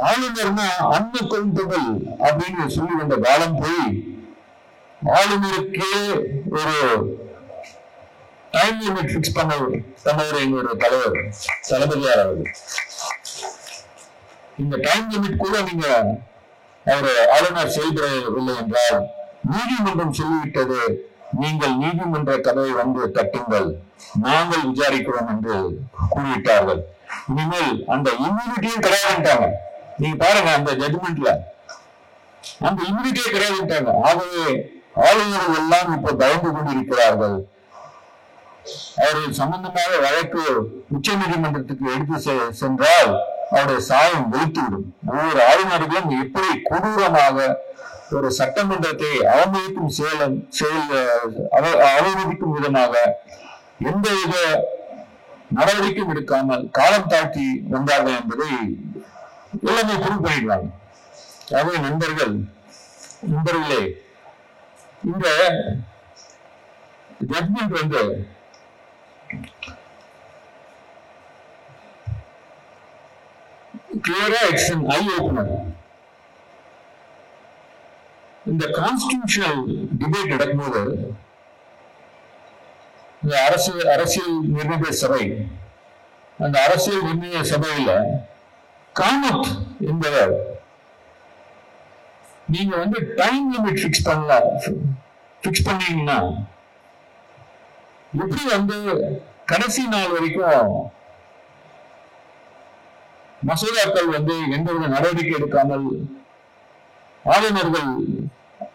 ஆளுநர்னா அன்அக்கவுண்டபிள் அப்படின்னு சொல்லி வந்த காலம் போய் ஆளுநருக்கே ஒரு டைம் லிமிட் பிக்ஸ் பண்ணவர் எங்களுடைய தலைவர் தளபதியார் அவர்கள். இந்த டைம் லிமிட் கூட நீங்க அவர் ஆளுநர் செயல்படவில்லை என்றால் நீதிமன்றம் சொல்லிவிட்டது, நீங்கள் நீதிமன்ற கதவை தட்டுங்கள், நாங்கள் விசாரிக்கிறோம் என்று கூறிவிட்டார்கள். இனிமேல் அந்த இம்யூனிட்டியும் கிடையாதுட்டாங்க. நீங்க பாருங்க, அந்த ஜட்மெண்ட்ல அந்த இம்யூனிட்டியே கிடையாதுட்டாங்க. ஆகவே ஆளுநர்கள் எல்லாம் இப்ப பயந்து கொண்டிருக்கிறார்கள். அவர்கள் சம்பந்தமாக வழக்கு உச்ச நீதிமன்றத்துக்கு எடுத்து சென்றால் அவருடைய சாயம் வெளுத்துவிடும். ஒவ்வொரு ஆளுநர்களும் எப்படி கொடூரமாக ஒரு சட்டமன்றத்தை அவமதிக்கும் விதமாக எந்தவித நடவடிக்கை எடுக்காமல் காலம் தாழ்த்தி வந்தார்கள் என்பதை எல்லாமே ப்ரூவ் பண்ணிடுவாங்க. அதே நண்பர்களே, இந்த ஜட்மெண்ட் வந்து கிளியரா இட்ஸ் an eye opener. இந்த கான்ஸ்டிடியூஷனல் டிபேட் நடக்கும்போது இந்த அரசியல் நிர்ணய சபை, அந்த அரசியல் நிர்ணய சபையில காமத் என்பவர் நீங்க வந்து டைம் லிமிட் பிக்ஸ் பண்ணீங்கன்னா எப்படி வந்து கடைசி நாள் வரைக்கும் மசோதாக்கள் வந்து எந்தவித நடவடிக்கை எடுக்காமல் ஆளுநர்கள்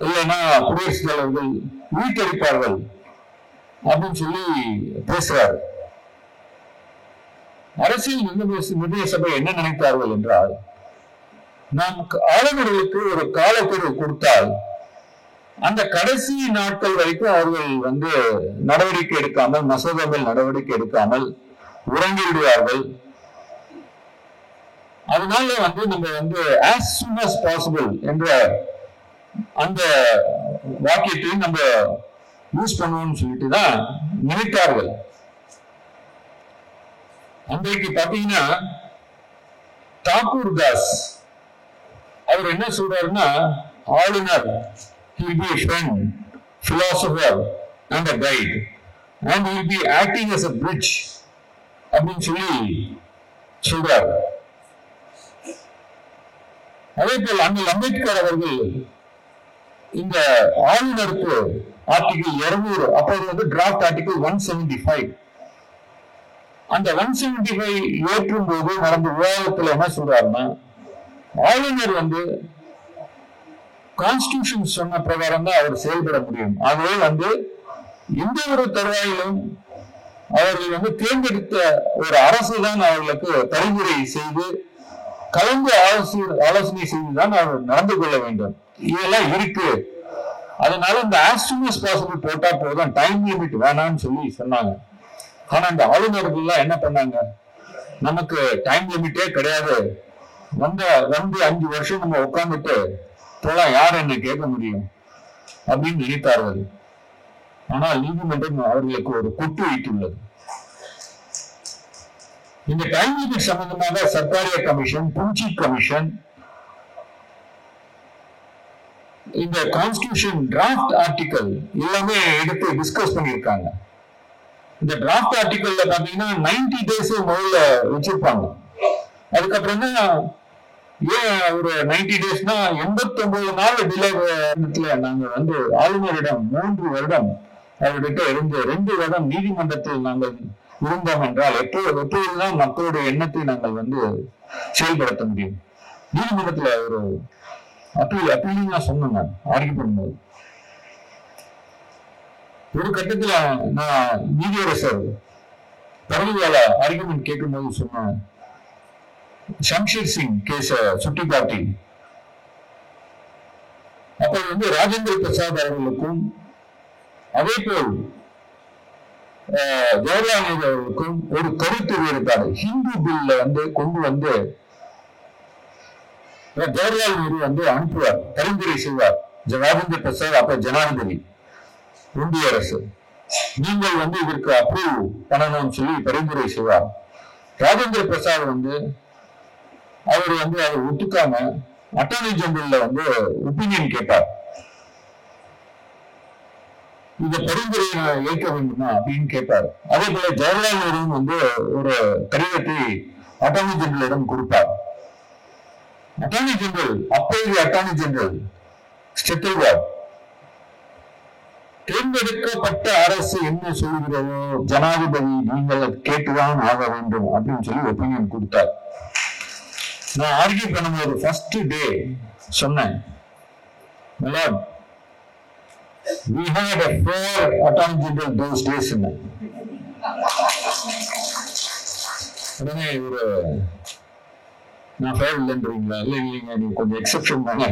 இல்லைன்னா குடியரசுத் தலைவர்கள் வீட்டளிப்பார்கள் அப்படின்னு சொல்லி பேசுறாரு. அரசியல் நிர்ணய சபை என்ன நினைத்தார்கள் என்றால், நாம் ஆளுநர்களுக்கு ஒரு காலக்கெடு கொடுத்தால் அந்த கடைசி நாட்கள் வரைக்கும் அவர்கள் வந்து நடவடிக்கை எடுக்காமல், மசோதாவில் நடவடிக்கை எடுக்காமல் உறங்கி விடுவார்கள். அதனால வந்து நம்ம வந்து as soon as possible என்ற அந்த வாக்கியத்தை நம்ம யூஸ் பண்ணுவோம்னு சொல்லிட்டு தான் நினைத்தார்கள். அன்றைக்கு பாத்தீங்கன்னா தாக்கூர் தாஸ் அவர் என்ன சொல்றாருன்னா, ஆளுநர் he will be a friend, philosopher and a guide and he will be acting as a bridge அப்படின்னு சொல்லி சொல்றாரு. அதே போல் அண்ணல் அம்பேத்கர் அவர்கள் இந்த ஆளுநருக்கு ஆர்டிகிள் 200, அப்போது வந்து டிராப்ட் ஆர்டிகிள் 175, அந்த 175 ஏற்றும் போது நடந்த விவாதத்தில் என்ன சொல்றாருன்னா, ஆளுநர் வந்து கான்ஸ்டிடியூஷன் சொன்ன பிரகாரம் தான் அவர் செயல்பட முடியும். ஆகவே வந்து எந்த ஒரு தருவாயிலும் அவர்கள் வந்து தேர்ந்தெடுத்த ஒரு அரசு தான் அவர்களுக்கு பரிந்துரை செய்து கலந்து ஆலோசனை செய்துதான் அவர் நடந்து கொள்ள வேண்டும். இதெல்லாம் இருக்கு. அதனால இந்த as soon as possible போட்டா போதும், டைம் லிமிட் வேணாம்னு சொல்லி சொன்னாங்க. ஆனா இந்த ஆளுநர்கள் எல்லாம் என்ன பண்ணாங்க, நமக்கு டைம் லிமிட்டே கிடையாது, வந்து 5 வருஷம் நம்ம உட்கார்ந்துட்டு போலாம், யார் என்ன கேட்க முடியும் அப்படின்னு நினைத்தார்கள். ஆனால் நீதிமன்றம் அவர்களுக்கு ஒரு கொட்டு வைத்துள்ளது. இந்த டைம் லிமிட் சம்பந்தமாக சர்க்காரிய கமிஷன், புஞ்சி கமிஷன் இந்த கான்ஸ்டிடியூஷன் டிராஃப்ட் ஆர்டிகல் எல்லாமே எடுத்து டிஸ்கஸ் பண்ணியிருக்காங்க. இந்த டிராஃப்ட் ஆர்டிகல்ல பாத்தீங்கன்னா 90 days முதல்ல வச்சிருப்பாங்க. அதுக்கப்புறம் தான் ஏன் ஒரு 90 daysனா 89 நாள் டிலே. நாங்க வந்து ஆளுநரிடம் 3 வருடம் அவர்கிட்ட இருந்து 2 வருடம் நீதிமன்றத்தில் நாங்கள் இருந்தோம் என்றால் எப்போதுதான் மக்களுடைய எண்ணத்தை நாங்கள் வந்து செயல்படுத்த முடியும். நீதிமன்றத்துல ஒரு அப்பீலிங் சொன்னேன் ஆர்கியூ பண்ணும்போது. ஒரு கட்டத்துல நான் நீதியரசர் பரவிவால ஆர்கியூமெண்ட் கேட்கும் போது சொன்னேன், ஷம்ஷீர் சிங் கேஸ சுட்டிக்காட்டி அப்ப வந்து ராஜேந்திர பிரசாத் அவர்களுக்கும் அதே போல் ஜவஹர்லால் நேரு அவர்களுக்கும் ஒரு கருத்து வேறுபாடு ஹிந்து பில்ல வந்து கொண்டு வந்து ஜவஹர்லால் நேரு வந்து அனுப்புவார், பரிந்துரை செய்வார். ராஜேந்திர பிரசாத் அப்ப ஜனாதிபதி, இந்திய அரசு, நீங்கள் வந்து இதற்கு அப்ரூவ் பண்ணணும்னு சொல்லி பரிந்துரை செய்வார். ராஜேந்திர பிரசாத் வந்து அவர் வந்து அதை ஒத்துக்காம அட்டார்னி ஜெனரல்ல வந்து ஒப்பீனியன் கேட்டார், இந்த பரிந்துரையை ஏற்க வேண்டுமா அப்படின்னு கேட்பார். அதே போல ஜவஹர்லால் நேரு வந்து ஒரு கடிதத்தை அட்டார்னி ஜெனரலிடம் கொடுப்பார். அட்டார்னி ஜெனரல், அப்போதைய அட்டார்னி ஜெனரல் ஸ்டெத்தல்கார்ட், தேர்ந்தெடுக்கப்பட்ட அரசு என்ன சொல்கிறதோ ஜனாதிபதி நீங்கள் கேட்டுதான் ஆக வேண்டும் அப்படின்னு சொல்லி ஒப்பீனியன் கொடுத்தார். நான் ஆர்கியூ பண்ணும்போது ஃபர்ஸ்ட் டே சொன்னேன், we had a fair attorney general those days. உடனே ஒரு நான் ஃபேர் இல்லைன்றீங்களா? இல்லை இல்லைங்க, நீங்க கொஞ்சம் எக்ஸெப்ஷன் தானே.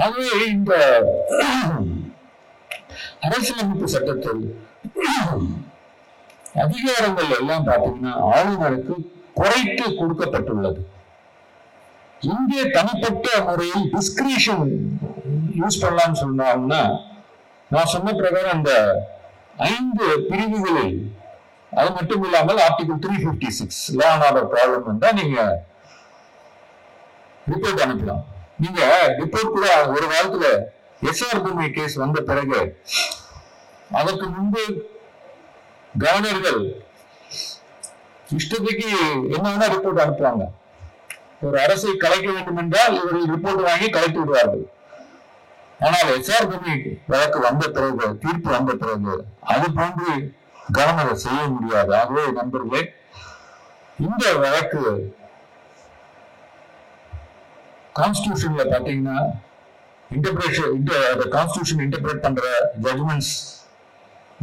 ஆகவே இந்த அரசியலமைப்பு சட்டத்தில் அதிகாரங்கள் எல்லாம் பார்த்தீங்கன்னா ஆளுநருக்கு குறைத்து கொடுக்கப்பட்டுள்ளது. இங்கே தனிப்பட்ட முறையில் டிஸ்கிரிஷன் யூஸ் பண்ணலாம்னு சொன்னாங்கன்னா, நான் சொன்ன பிரகாரம் அந்த 5 பிரிவுகளில் அது மட்டும் இல்லாமல் article 356 law and order problem வந்தா நீங்க ரிப்போர்ட் அனுப்பலாம். நீங்க ரிப்போர்ட் கூட ஒரு காலத்துல எஸ்ஆர் பூமி கேஸ் வந்த பிறகு அதற்கு முன்பு கவர்னர்கள் இஷ்டத்துக்கு என்ன ரிப்போர்ட் அனுப்புவாங்க. ஒரு அரசை கலைக்க வேண்டும் என்றால் இவர்கள் ரிப்போர்ட் வாங்கி கலைத்து விடுவார்கள். ஆனால் எஸ்ஆர் பூமி வழக்கு வந்த பிறகு, தீர்ப்பு வந்த பிறகு அது போன்று கவர்னரை செய்ய முடியாது. ஆகவே நண்பர்களே, இந்த வழக்கு கான்ஸ்டிடியூஷன்ல பாத்தீங்கன்னா கான்ஸ்டிடியூஷன் இன்டர்பிரேட் பண்ற ஜட்மெண்ட்ஸ்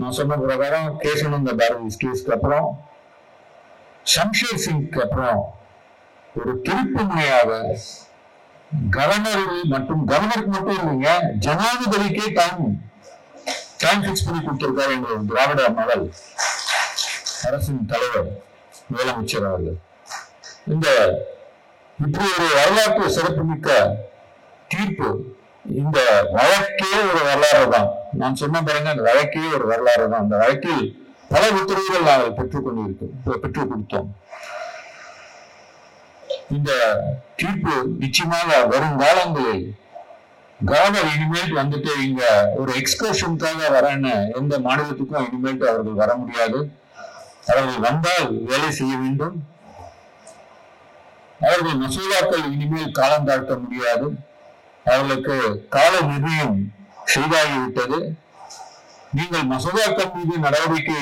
நான் சொன்ன பிரகாரம் கேசவானந்த பாரதி கேஸ்க்கு அப்புறம் ஷம்ஷேர் சிங்க்கு அப்புறம் ஒரு திருப்பு முனையாக கவர்னருக்கு மட்டும் இல்லைங்க, ஜனாதிபதிக்கே டைம் பிக்ஸ் பண்ணி கொடுத்திருக்காரு என்ற திராவிட மாடல் அரசின் தலைவர் முதலமைச்சர் அவர்கள். இந்த இப்படி ஒரு வரலாற்று சிறப்புமிக்க தீர்ப்பு, இந்த வழக்கே ஒரு வரலாறு தான். நான் சொன்ன பாருங்க, அந்த வழக்கே ஒரு வரலாறு தான். அந்த வழக்கில் பல உத்தரவுகள் நாங்கள் பெற்றுக் கொடுத்தோம். இந்த தீர்ப்பு நிச்சயமாக வருங்காலங்களில் கவர்னர் இனிமேல் வந்துட்டு இங்க ஒரு எக்ஸ்கர்ஷனுக்காக வரன்னு எந்த மாநிலத்துக்கும் இனிமேல் அவர்கள் வர முடியாது. அவர்கள் வந்தால் வேலை செய்ய வேண்டும். அவர்கள் மசோதாக்கள் இனிமேல் காலம் தாழ்த்த முடியாது. அவர்களுக்கு கால நிர்ணயம் செய்தாகிவிட்டது. நீங்கள் மசோதாக்கள் மீது நடவடிக்கை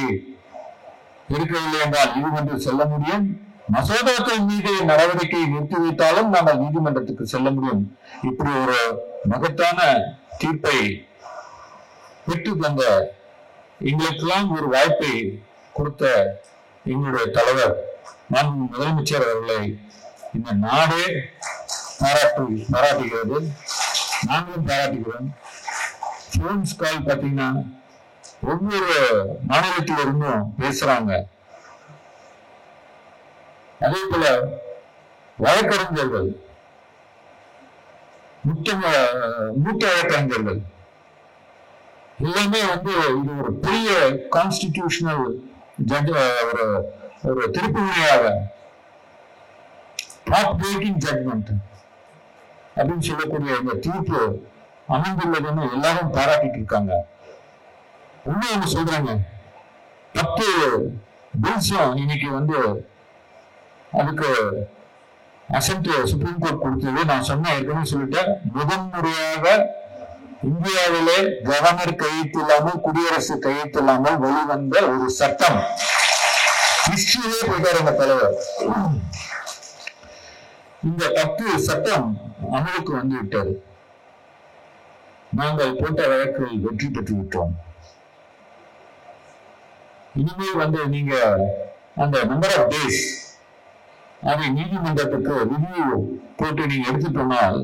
எடுக்கவில்லை என்றால் நீதிமன்றம் செல்ல முடியும். மசோதாக்கள் மீது நடவடிக்கை நிறுத்தி வைத்தாலும் நாங்கள் நீதிமன்றத்துக்கு செல்ல முடியும். இப்படி ஒரு மகத்தான தீர்ப்பை பெற்று தந்த எங்களுக்கெல்லாம் ஒரு வாய்ப்பை கொடுத்த எங்களுடைய தலைவர் முதலமைச்சர் அவர்களை இந்த நாடே பாராட்டுகிறது. நாங்களும் பாராட்டுகிறோம். போன்ஸ் கால் பார்த்தீங்கன்னா ஒவ்வொரு மாநிலத்தில் இருந்தும் பேசுறாங்க. அதே போல வழக்கறிஞர்கள், மூத்த வழக்கறிஞர்கள் எல்லாமே இது ஒரு பெரிய கான்ஸ்டிடியூஷனல் ஒரு திருப்பு முறையாக ஜட்மெண்ட் அப்படின்னு சொல்லக்கூடிய இந்த தீர்ப்பு அமைந்துள்ளதுன்னு எல்லாரும் பாராட்டிட்டு இருக்காங்க. ஒண்ணு சொல்றாங்க, 10 பில்ஸும் இன்னைக்கு அதுக்கு அசென்ட் சுப்ரீம் கோர்ட் கொடுத்தது. நான் சொன்ன ஏற்கனவே சொல்லிட்டேன், முதன்முறையாக இந்தியாவிலே கவர்னர் கையெழுத்து இல்லாமல், குடியரசு கையெழுத்து இல்லாமல் வெளிவந்த ஒரு சட்டம். ஹிஸ்டரியிலே போயிட்டார் எங்க தலைவர். இந்த 10 சட்டம் அமலுக்கு வந்து விட்டது. நாங்கள் போட்ட வழக்கில் வெற்றி பெற்று விட்டோம். இனிமேல் நீங்க அந்த நம்பர் ஆஃப் டேஸ் அதை நீதிமன்றத்துக்கு ரிவ்யூ போட்டு நீங்க எடுத்துட்டோம்னால்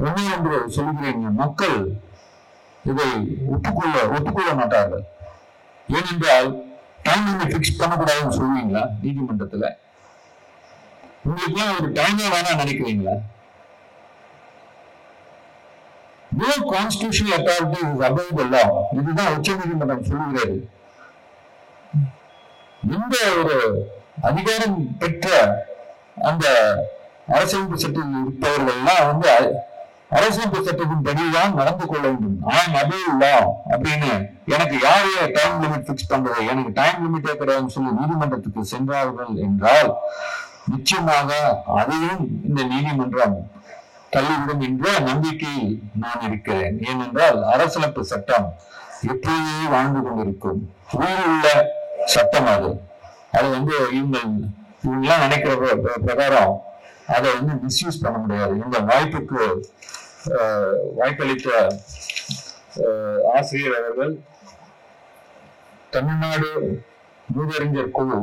ஒன்று சொல்லுகிறீங்க, மக்கள் இதை ஒப்புக்கொள்ள மாட்டார்கள். ஏனென்றால் டைம் பிக்ஸ் பண்ணக்கூடாதுன்னு சொல்லுவீங்களா நீதிமன்றத்துல? உங்களுக்கு ஒரு டைமே வேணா நினைக்கிறீங்களா? No constitutional authority is above the law. இதுதான் உச்ச நீதிமன்றம் சொல்லுகிறது. எந்த ஒரு அதிகாரம் பெற்ற அந்த அரசியலமைப்பு சட்டத்தில் இருப்பவர்கள் எல்லாம் அரசியலமைப்பு சட்டத்தின் படிதான் நடந்து கொள்ள வேண்டும். ஆம் above law அப்படின்னு எனக்கு யாரைய டைம் லிமிட் பிக்ஸ் பண்றது, எனக்கு டைம் லிமிட்டே கிடையாதுன்னு சொல்லி நீதிமன்றத்துக்கு சென்றார்கள் என்றால் நிச்சயமாக அதையும் இந்த நீதிமன்றம் தள்ளிவிடும் என்ற நம்பிக்கை நான் இருக்கிறேன். ஏனென்றால் அரசியலமைப்பு சட்டம் எப்போதே வாழ்ந்து கொண்டிருக்கும் உயிருள்ள சட்டம். அது இவங்கெல்லாம் நினைக்கிற பிரகாரம் அதை மிஸ்யூஸ் பண்ண முடியாது. இந்த வாய்ப்பளித்த ஆசிரியர் அவர்கள், தமிழ்நாடு மூதறிஞர் குழு,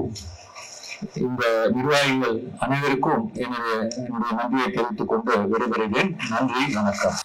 இந்த நிர்வாகிகள் அனைவருக்கும் என்னுடைய நன்றியை தெரிவித்துக் கொண்டு விடைபெறுகிறேன். நன்றி, வணக்கம்.